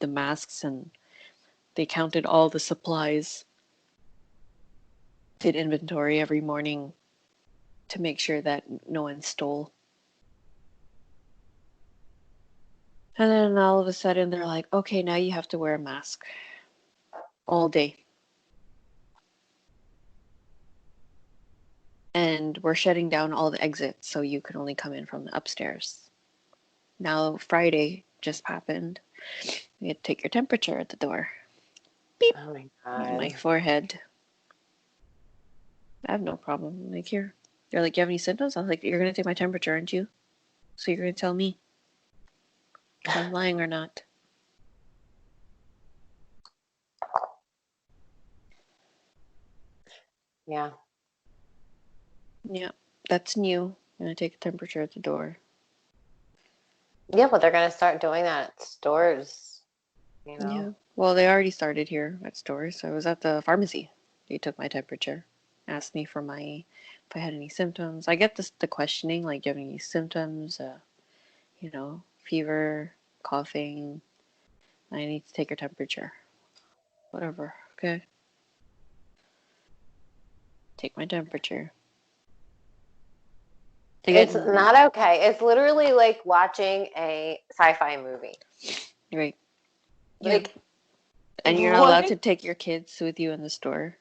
masks, and they counted all the supplies, did inventory every morning to make sure that no one stole. And then all of a sudden they're like, okay, now you have to wear a mask all day. And we're shutting down all the exits, so you can only come in from the upstairs. Now Friday just happened. You had to take your temperature at the door. Beep. Oh my On my God. forehead. I have no problem. I'm like, here. They're like, you have any symptoms? I was like, you're going to take my temperature, aren't you? So you're going to tell me if I'm lying or not. Yeah. Yeah, that's new. I'm going to take a temperature at the door. Yeah, but they're going to start doing that at stores, you know? Yeah. Well, they already started here at stores. I was at the pharmacy. They took my temperature, asked me for if I had any symptoms. I get the questioning, like, do you have any symptoms? Fever, coughing. I need to take your temperature. Whatever. Okay. Take my temperature. It's not okay. It's literally like watching a sci-fi movie. Right. Yeah. Like, And you're not what? allowed to take your kids with you in the store.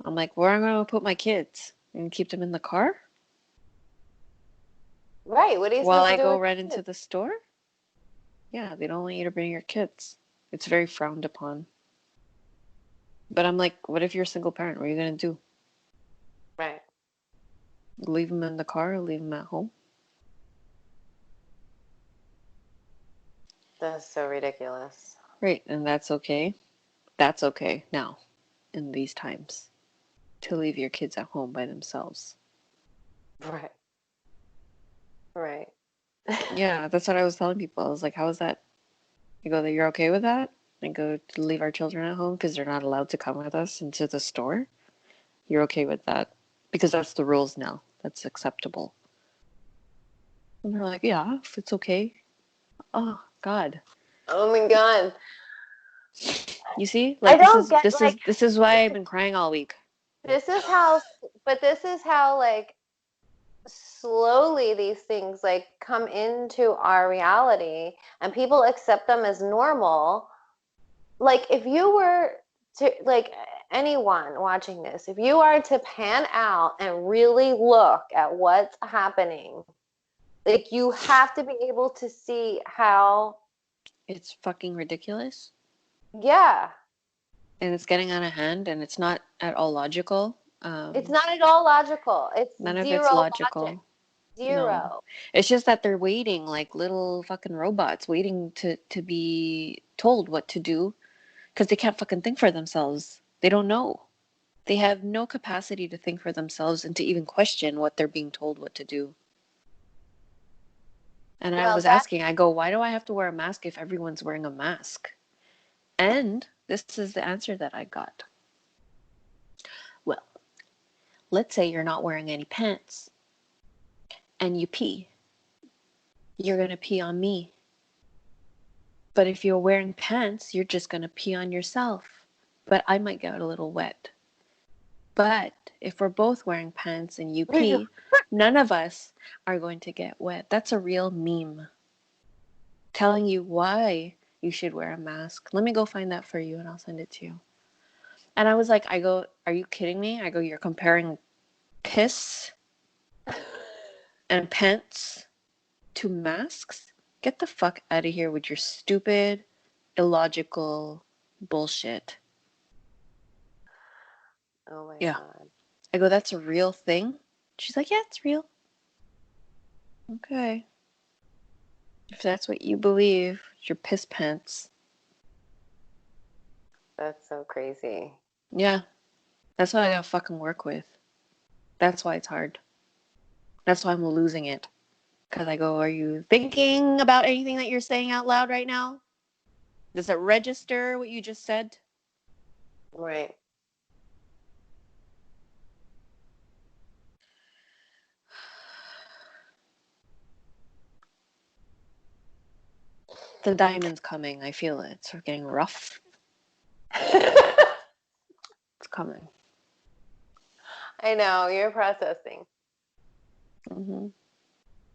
I'm like, where am I going to put my kids? And keep them in the car? Right. What are you While supposed to I do go with right the into kids? the store? Yeah, they don't want you to bring your kids. It's very frowned upon. But I'm like, what if you're a single parent? What are you going to do? Right. Leave them in the car or leave them at home? That's so ridiculous. Right, and that's okay. That's okay now, in these times, to leave your kids at home by themselves. Right. Right. Yeah, that's what I was telling people. I was like, how is that? I go, you're okay with that? I go, to leave our children at home because they're not allowed to come with us into the store? You're okay with that? Because that's the rules now. That's acceptable. And they're like, yeah, if it's okay. Oh, God. Oh my God. You see? I Like don't get like this is why I've been crying all week. this is how, but this is how like slowly these things like come into our reality and people accept them as normal. Like if you were to like anyone watching this, if you are to pan out and really look at what's happening, like you have to be able to see how, It's fucking ridiculous. yeah, And it's getting out of hand and it's not at all logical. it's not at all logical. It's None of it's zero logic. logical. No. Zero. It's just that they're waiting like little fucking robots waiting to be told what to do because they can't fucking think for themselves. They don't know. They have no capacity to think for themselves and to even question what they're being told what to do. And I Well, was that asking, I go, why do I have to wear a mask if everyone's wearing a mask? And this is the answer that I got. Well, let's say you're not wearing any pants and you pee. You're going to pee on me. But if you're wearing pants, you're just going to pee on yourself. But I might get a little wet. But if we're both wearing pants and you pee, none of us are going to get wet. That's a real meme telling you why you should wear a mask. Let me go find that for you and I'll send it to you. And I was like, I go, are you kidding me? I go, you're comparing piss and pants to masks? Get the fuck out of here with your stupid, illogical bullshit. oh my Yeah. God. I go, that's a real thing? She's like, yeah, it's real. Okay. If that's what you believe, it's your piss pants. That's so crazy. Yeah. That's what I gotta fucking work with. That's why it's hard. That's why I'm losing it. Because I go, are you thinking about anything that you're saying out loud right now? Does it register what you just said? Right. The diamond's coming. I feel it. It's getting rough. It's coming. I know, you're processing. Mm-hmm.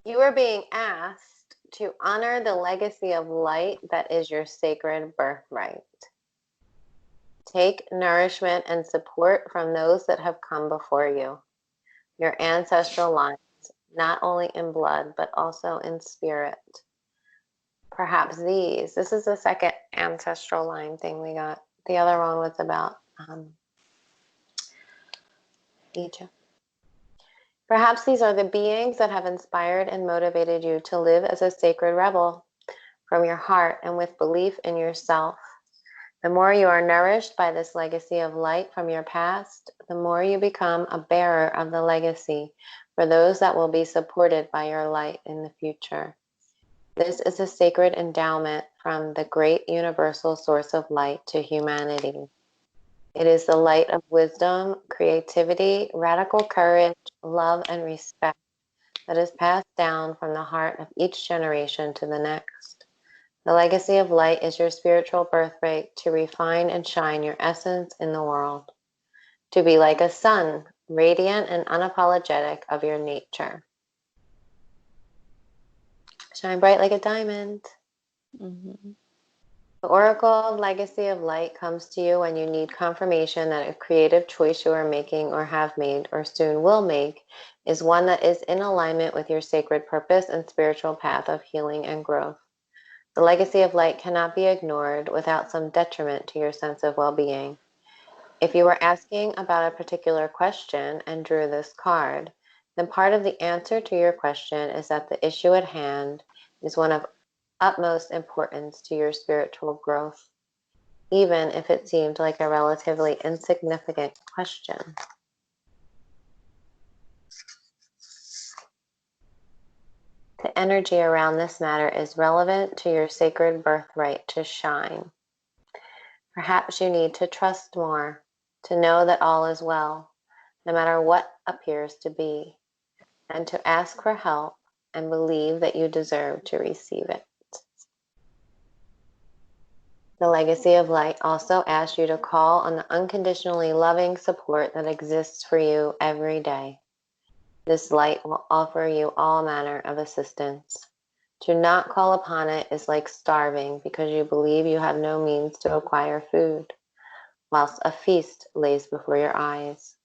You are being asked to honor the legacy of light that is your sacred birthright. Take nourishment and support from those that have come before you, your ancestral lines, not only in blood, but also in spirit. Perhaps this is the second ancestral line thing we got. The other one was about Egypt. Perhaps these are the beings that have inspired and motivated you to live as a sacred rebel from your heart and with belief in yourself. The more you are nourished by this legacy of light from your past, the more you become a bearer of the legacy for those that will be supported by your light in the future. This is a sacred endowment from the great universal source of light to humanity. It is the light of wisdom, creativity, radical courage, love, and respect that is passed down from the heart of each generation to the next. The legacy of light is your spiritual birthright to refine and shine your essence in the world, to be like a sun, radiant and unapologetic of your nature. Shine bright like a diamond. Mm-hmm. The Oracle Legacy of Light comes to you when you need confirmation that a creative choice you are making or have made or soon will make is one that is in alignment with your sacred purpose and spiritual path of healing and growth. The Legacy of Light cannot be ignored without some detriment to your sense of well-being. If you were asking about a particular question and drew this card, then part of the answer to your question is that the issue at hand is one of utmost importance to your spiritual growth, even if it seemed like a relatively insignificant question. The energy around this matter is relevant to your sacred birthright to shine. Perhaps you need to trust more, to know that all is well, no matter what appears to be, and to ask for help and believe that you deserve to receive it. The Legacy of Light also asks you to call on the unconditionally loving support that exists for you every day. This light will offer you all manner of assistance. To not call upon it is like starving because you believe you have no means to acquire food, whilst a feast lays before your eyes.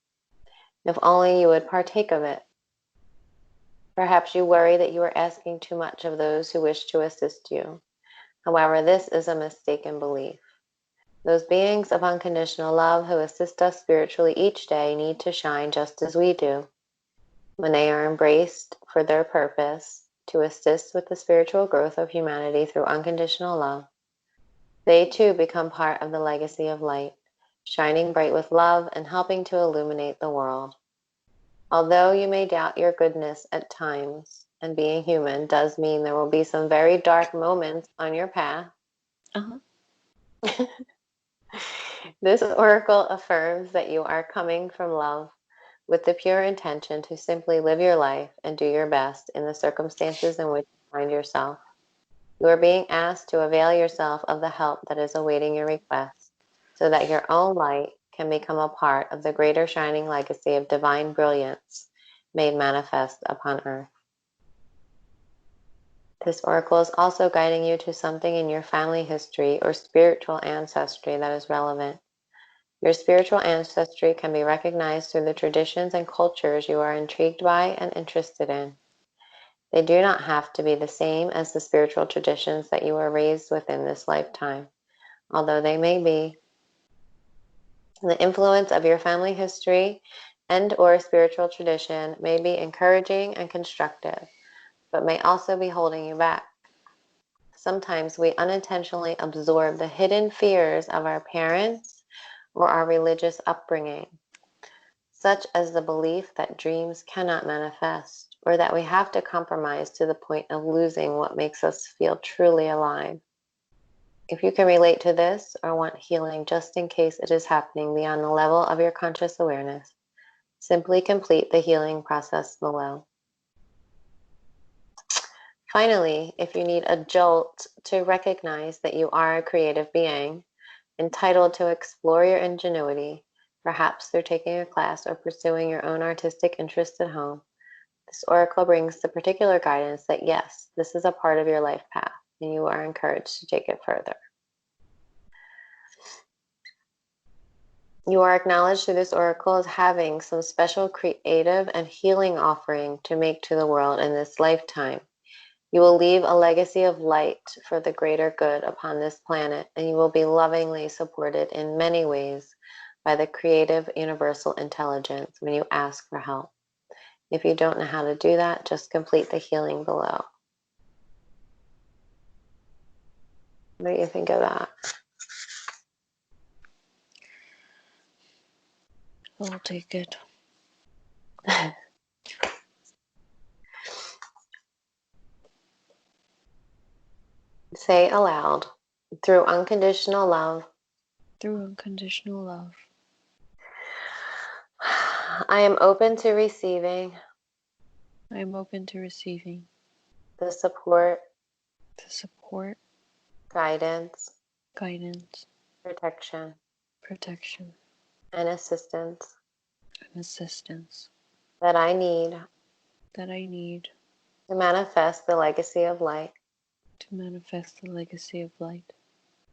If only you would partake of it. Perhaps you worry that you are asking too much of those who wish to assist you. However, this is a mistaken belief. Those beings of unconditional love who assist us spiritually each day need to shine just as we do. When they are embraced for their purpose to assist with the spiritual growth of humanity through unconditional love, they too become part of the legacy of light, shining bright with love and helping to illuminate the world. Although you may doubt your goodness at times, and being human does mean there will be some very dark moments on your path, Uh-huh. this oracle affirms that you are coming from love with the pure intention to simply live your life and do your best in the circumstances in which you find yourself. You are being asked to avail yourself of the help that is awaiting your request, so that your own light can become a part of the greater shining legacy of divine brilliance made manifest upon earth. This oracle is also guiding you to something in your family history or spiritual ancestry that is relevant. Your spiritual ancestry can be recognized through the traditions and cultures you are intrigued by and interested in. They do not have to be the same as the spiritual traditions that you were raised within this lifetime, although they may be. The influence of your family history and/or spiritual tradition may be encouraging and constructive, but may also be holding you back. Sometimes we unintentionally absorb the hidden fears of our parents or our religious upbringing, such as the belief that dreams cannot manifest, or that we have to compromise to the point of losing what makes us feel truly alive. If you can relate to this or want healing just in case it is happening beyond the level of your conscious awareness, simply complete the healing process below. Finally, if you need a jolt to recognize that you are a creative being, entitled to explore your ingenuity, perhaps through taking a class or pursuing your own artistic interests at home, this oracle brings the particular guidance that yes, this is a part of your life path, and you are encouraged to take it further. You are acknowledged through this oracle as having some special creative and healing offering to make to the world in this lifetime. You will leave a legacy of light for the greater good upon this planet, and you will be lovingly supported in many ways by the creative universal intelligence when you ask for help. If you don't know how to do that, just complete the healing below. What do you think of that? I'll take it. Say aloud, through unconditional love, Through unconditional love, I am open to receiving I am open to receiving the support, the support, guidance, guidance, protection, protection, and assistance and assistance that I need that I need to manifest the legacy of light to manifest the legacy of light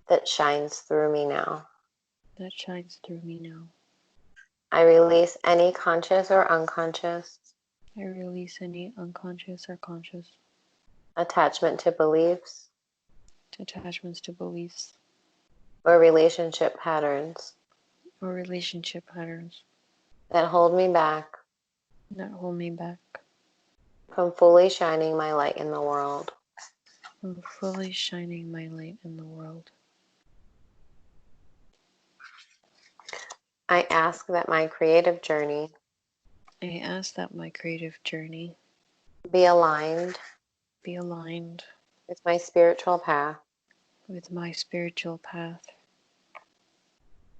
that shines through me now. that shines through me now. I release any conscious or unconscious I release any unconscious or conscious attachment to beliefs attachments to beliefs or relationship patterns or relationship patterns that hold me back that hold me back from fully shining my light in the world. from fully shining my light in the world. I ask that my creative journey I ask that my creative journey be aligned be aligned with my spiritual path with my spiritual path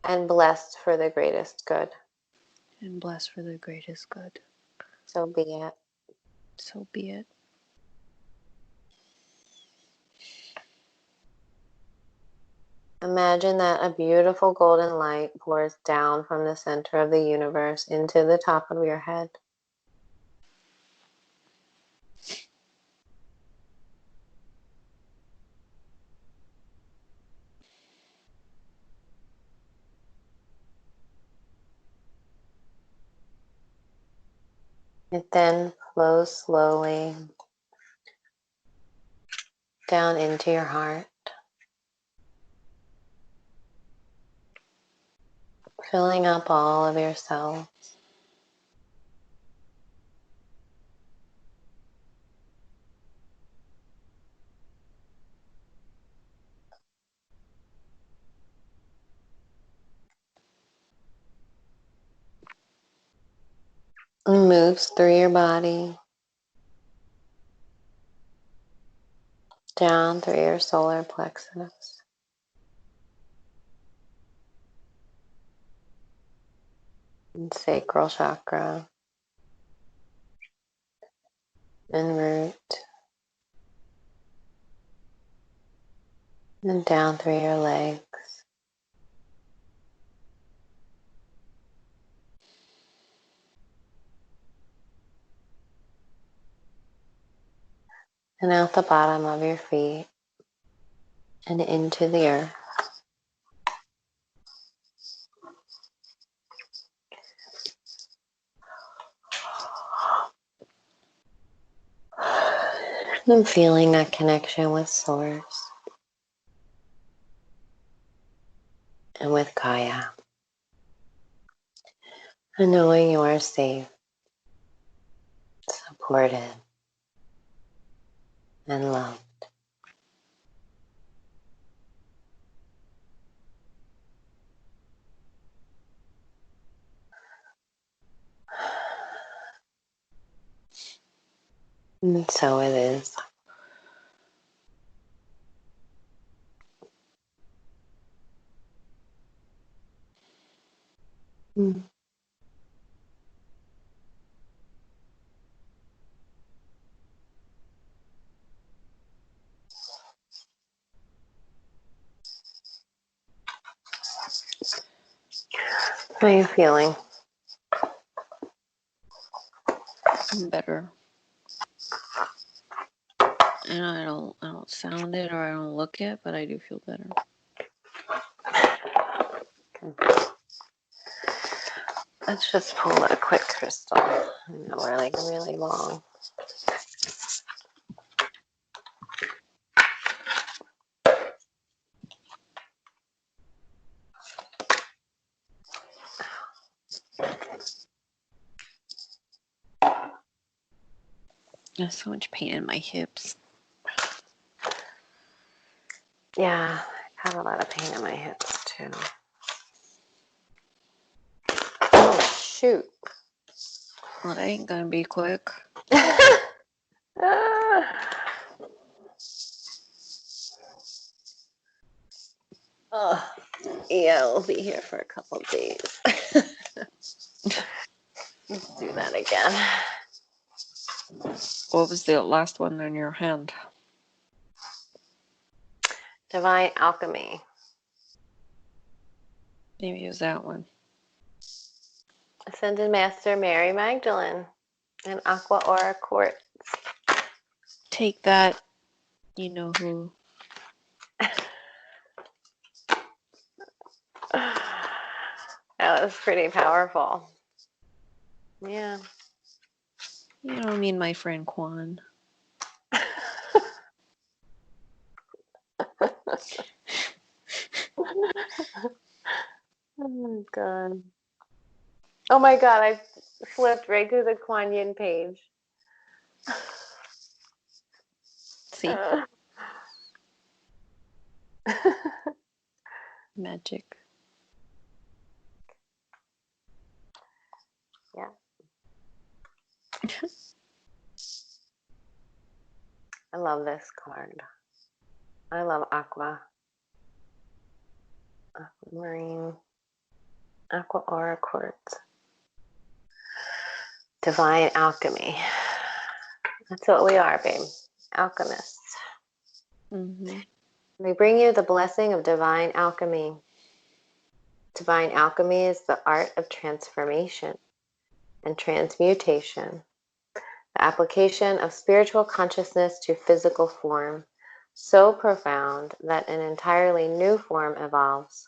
and blessed for the greatest good. and blessed for the greatest good. So be it. So be it. Imagine that a beautiful golden light pours down from the center of the universe into the top of your head. It then flows slowly down into your heart, filling up all of your cells. And moves through your body, down through your solar plexus, and sacral chakra, and root, and down through your legs, and out the bottom of your feet, and into the earth. I'm feeling that connection with Source and with Gaia, and knowing you are safe, supported, and loved. And so it is. Mm. How are you feeling? Better. And I don't sound it or I don't look it, but I do feel better. Let's just pull a quick crystal. I know we're like really long. There's so much pain in my hips. Yeah, I have a lot of pain in my hips too. Oh, shoot. Well, that ain't gonna be quick. Oh, yeah, we'll be here for a couple of days. Let's do that again. What was the last one on your hand? Divine Alchemy. Maybe it was that one. Ascended Master Mary Magdalene and Aqua Aura Quartz. Take that. You know who? That was pretty powerful. Yeah. You know, I mean, my friend Quan. Oh my god. Oh my god, I flipped right to the Kuan Yin page. See? Magic. Yeah. I love this card. I love Aqua. Aquamarine. Aqua Aura Quartz. Divine Alchemy. That's what we are, babe. Alchemists. Mm-hmm. They bring you the blessing of divine alchemy. Divine alchemy is the art of transformation and transmutation, the application of spiritual consciousness to physical form, so profound that an entirely new form evolves.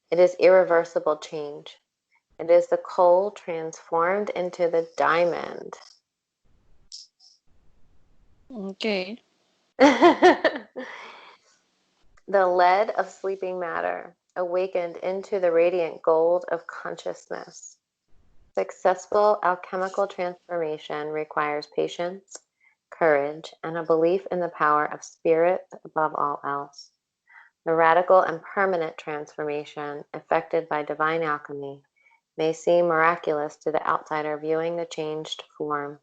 It is irreversible change. It is the coal transformed into the diamond. Okay. The lead of sleeping matter awakened into the radiant gold of consciousness. Successful alchemical transformation requires patience, courage, and a belief in the power of spirit above all else. The radical and permanent transformation effected by divine alchemy may seem miraculous to the outsider viewing the changed form,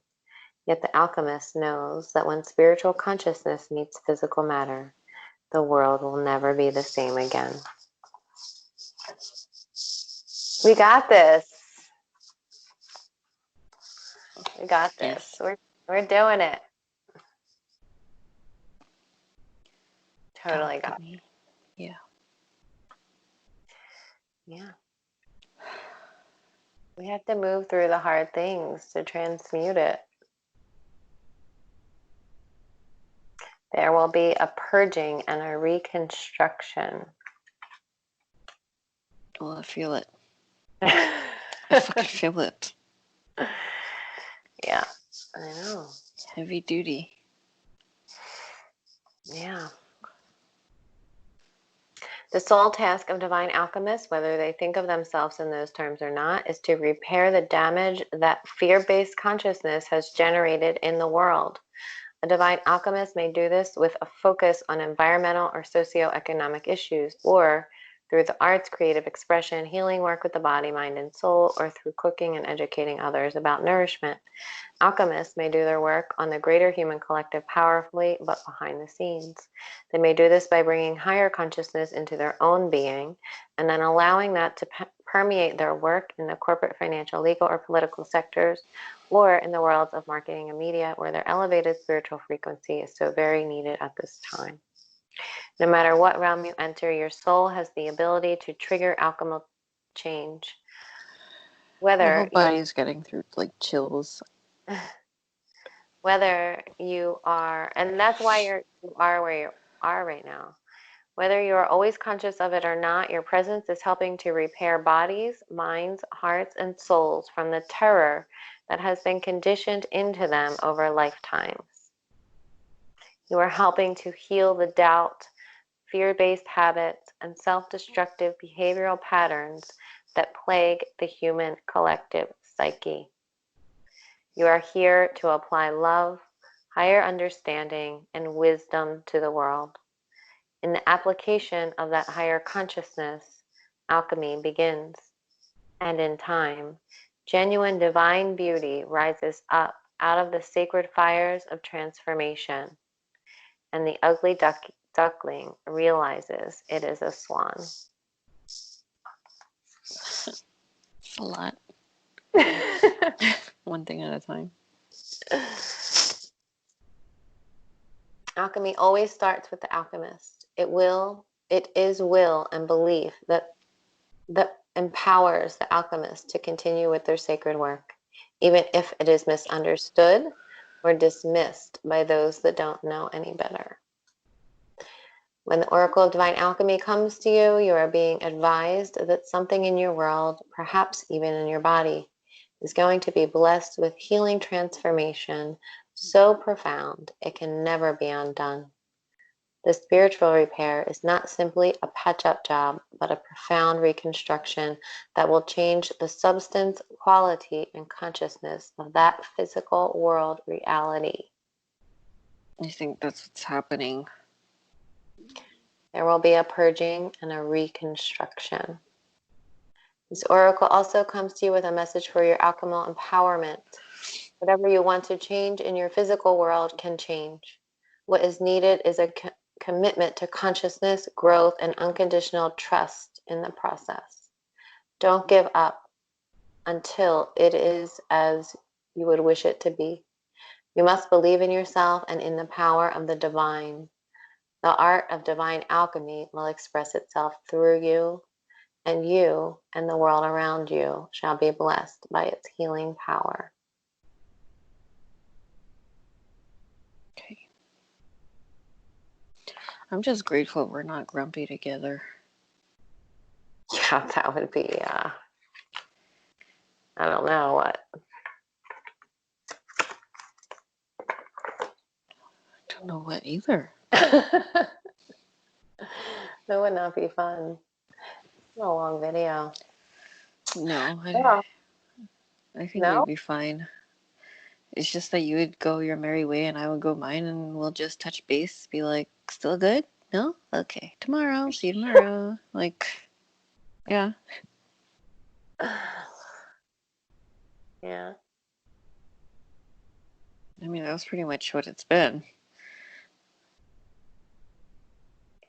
yet the alchemist knows that when spiritual consciousness meets physical matter, the world will never be the same again. We got this. We got this. Yes. We're doing it. Totally got Alchemy. Yeah. it. Yeah. We have to move through the hard things to transmute it. There will be a purging and a reconstruction. Well, I feel it. I fucking feel it. Yeah, I know. Heavy duty. Yeah. The sole task of divine alchemists, whether they think of themselves in those terms or not, is to repair the damage that fear-based consciousness has generated in the world. A divine alchemist may do this with a focus on environmental or socioeconomic issues, or through the arts, creative expression, healing work with the body, mind, and soul, or through cooking and educating others about nourishment. Alchemists may do their work on the greater human collective powerfully, but behind the scenes. They may do this by bringing higher consciousness into their own being, and then allowing that to permeate their work in the corporate, financial, legal, or political sectors, or in the worlds of marketing and media, where their elevated spiritual frequency is so very needed at this time. No matter what realm you enter, your soul has the ability to trigger alchemical change. My Whether whole body's getting through like chills. you are, and that's why you are where you are right now. Whether you are always conscious of it or not, your presence is helping to repair bodies, minds, hearts, and souls from the terror that has been conditioned into them over lifetimes. You are helping to heal the doubt, fear-based habits, and self-destructive behavioral patterns that plague the human collective psyche. You are here to apply love, higher understanding, and wisdom to the world. In the application of that higher consciousness, alchemy begins. And in time, genuine divine beauty rises up out of the sacred fires of transformation, and the ugly duckling realizes it is a swan. It's a lot. One thing at a time. Alchemy always starts with the alchemist. It is will and belief that empowers the alchemist to continue with their sacred work, even if it is misunderstood or dismissed by those that don't know any better. When the Oracle of Divine Alchemy comes to you, you are being advised that something in your world, perhaps even in your body, is going to be blessed with healing transformation so profound it can never be undone. The spiritual repair is not simply a patch-up job, but a profound reconstruction that will change the substance, quality, and consciousness of that physical world reality. I think that's what's happening. There will be a purging and a reconstruction. This oracle also comes to you with a message for your alchemical empowerment. Whatever you want to change in your physical world can change. What is needed is a commitment to consciousness, growth, and unconditional trust in the process. Don't give up until it is as you would wish it to be. You must believe in yourself and in the power of the divine. The art of divine alchemy will express itself through you and the world around you shall be blessed by its healing power. Okay. I'm just grateful we're not grumpy together. Yeah, that would be, I don't know what. I don't know what either. That would not be fun. It's a long video. No, Yeah. I think No? we'd be fine. It's just that you would go your merry way and I would go mine, and we'll just touch base, be like, still good? No? Okay. Tomorrow. See you tomorrow. Like, yeah. Yeah. I mean, that was pretty much what it's been.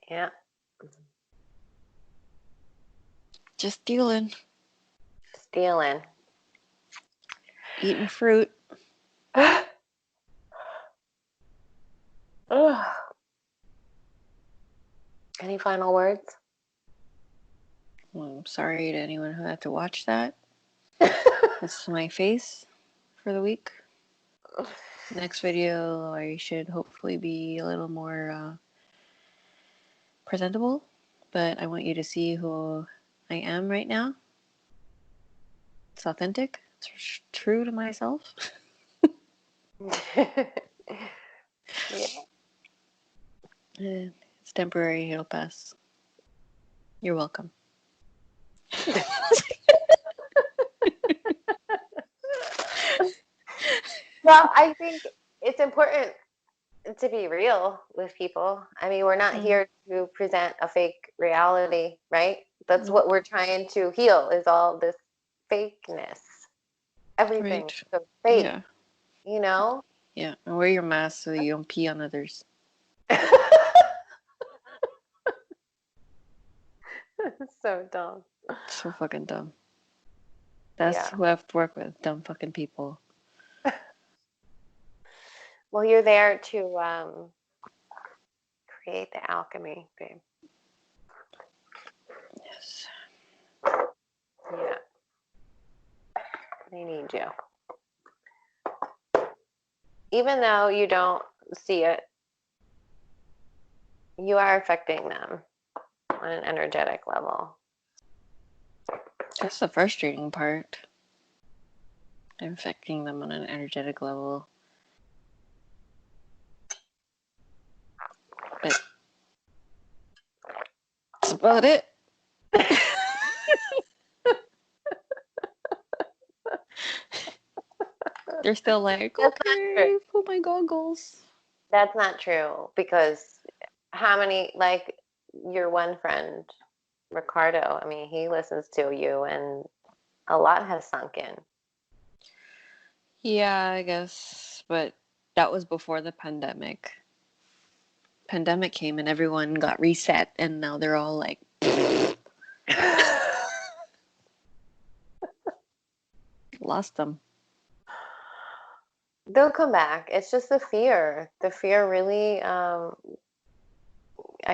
Yeah. Just dealing. Stealing. Eating fruit. Any final words? Well, I'm sorry to anyone who had to watch that. That's my face for the week. Next video, I should hopefully be a little more presentable, but I want you to see who I am right now. It's authentic. It's true to myself. Yeah. It's temporary. It'll pass. You're welcome. Well, I think it's important to be real with people. I mean, we're not here to present a fake reality, right? That's what we're trying to heal, is all this fakeness. Everything Right. is so fake, Yeah. you know? Yeah. And wear your mask so you don't pee on others. So dumb. So fucking dumb. That's Yeah. who I have to work with. Dumb fucking people. Well, you're there to create the alchemy, babe. Yes. Yeah. They need you. Even though you don't see it, you are affecting them on an energetic level. That's the frustrating part. Infecting them on an energetic level. But that's about it. They're still like, That's not true. okay, put my goggles. That's not true, because how many, like your one friend, Ricardo, I mean, he listens to you and a lot has sunk in. Yeah, I guess. But that was before the pandemic. Pandemic came and everyone got reset, and now they're all like, lost them. They'll come back. It's just the fear. The fear really, I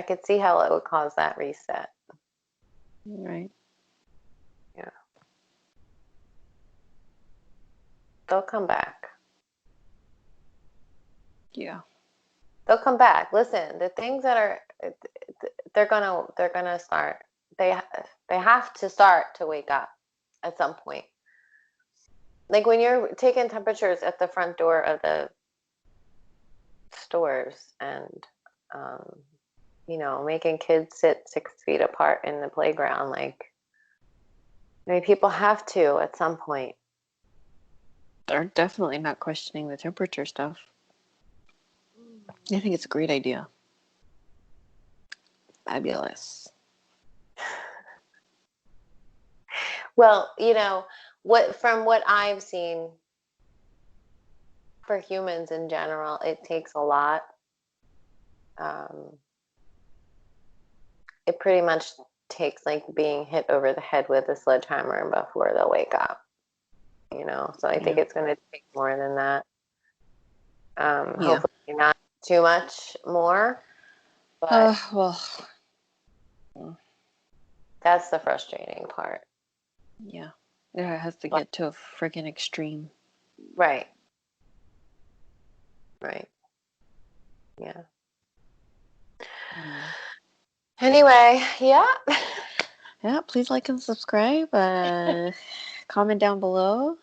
could see how it would cause that reset. Right. Yeah. They'll come back. Yeah. They'll come back. Listen, the things that are they're gonna start. They have to start to wake up at some point. Like when you're taking temperatures at the front door of the stores and making kids sit 6 feet apart in the playground, like, I mean, people have to at some point. They're definitely not questioning the temperature stuff. I think it's a great idea. Fabulous. Well, from what I've seen, for humans in general, it takes a lot. It pretty much takes like being hit over the head with a sledgehammer before they'll wake up. So I think it's going to take more than that. Hopefully not too much more, but well, that's the frustrating part. yeah. Yeah, it has to get to a freaking extreme. Right. Yeah. Anyway, yeah. Yeah, please like and subscribe. Comment down below.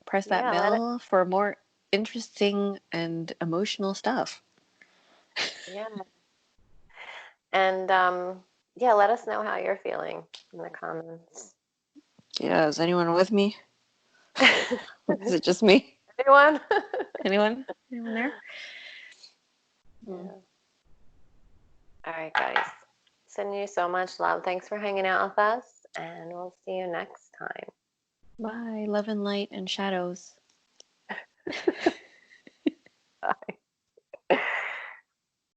Press that bell for more interesting and emotional stuff. Yeah. And let us know how you're feeling in the comments. Yeah, is anyone with me? Is it just me? Anyone? Anyone there? Yeah. All right, guys. Sending you so much love. Thanks for hanging out with us, and we'll see you next time. Bye. Love and light and shadows. Bye.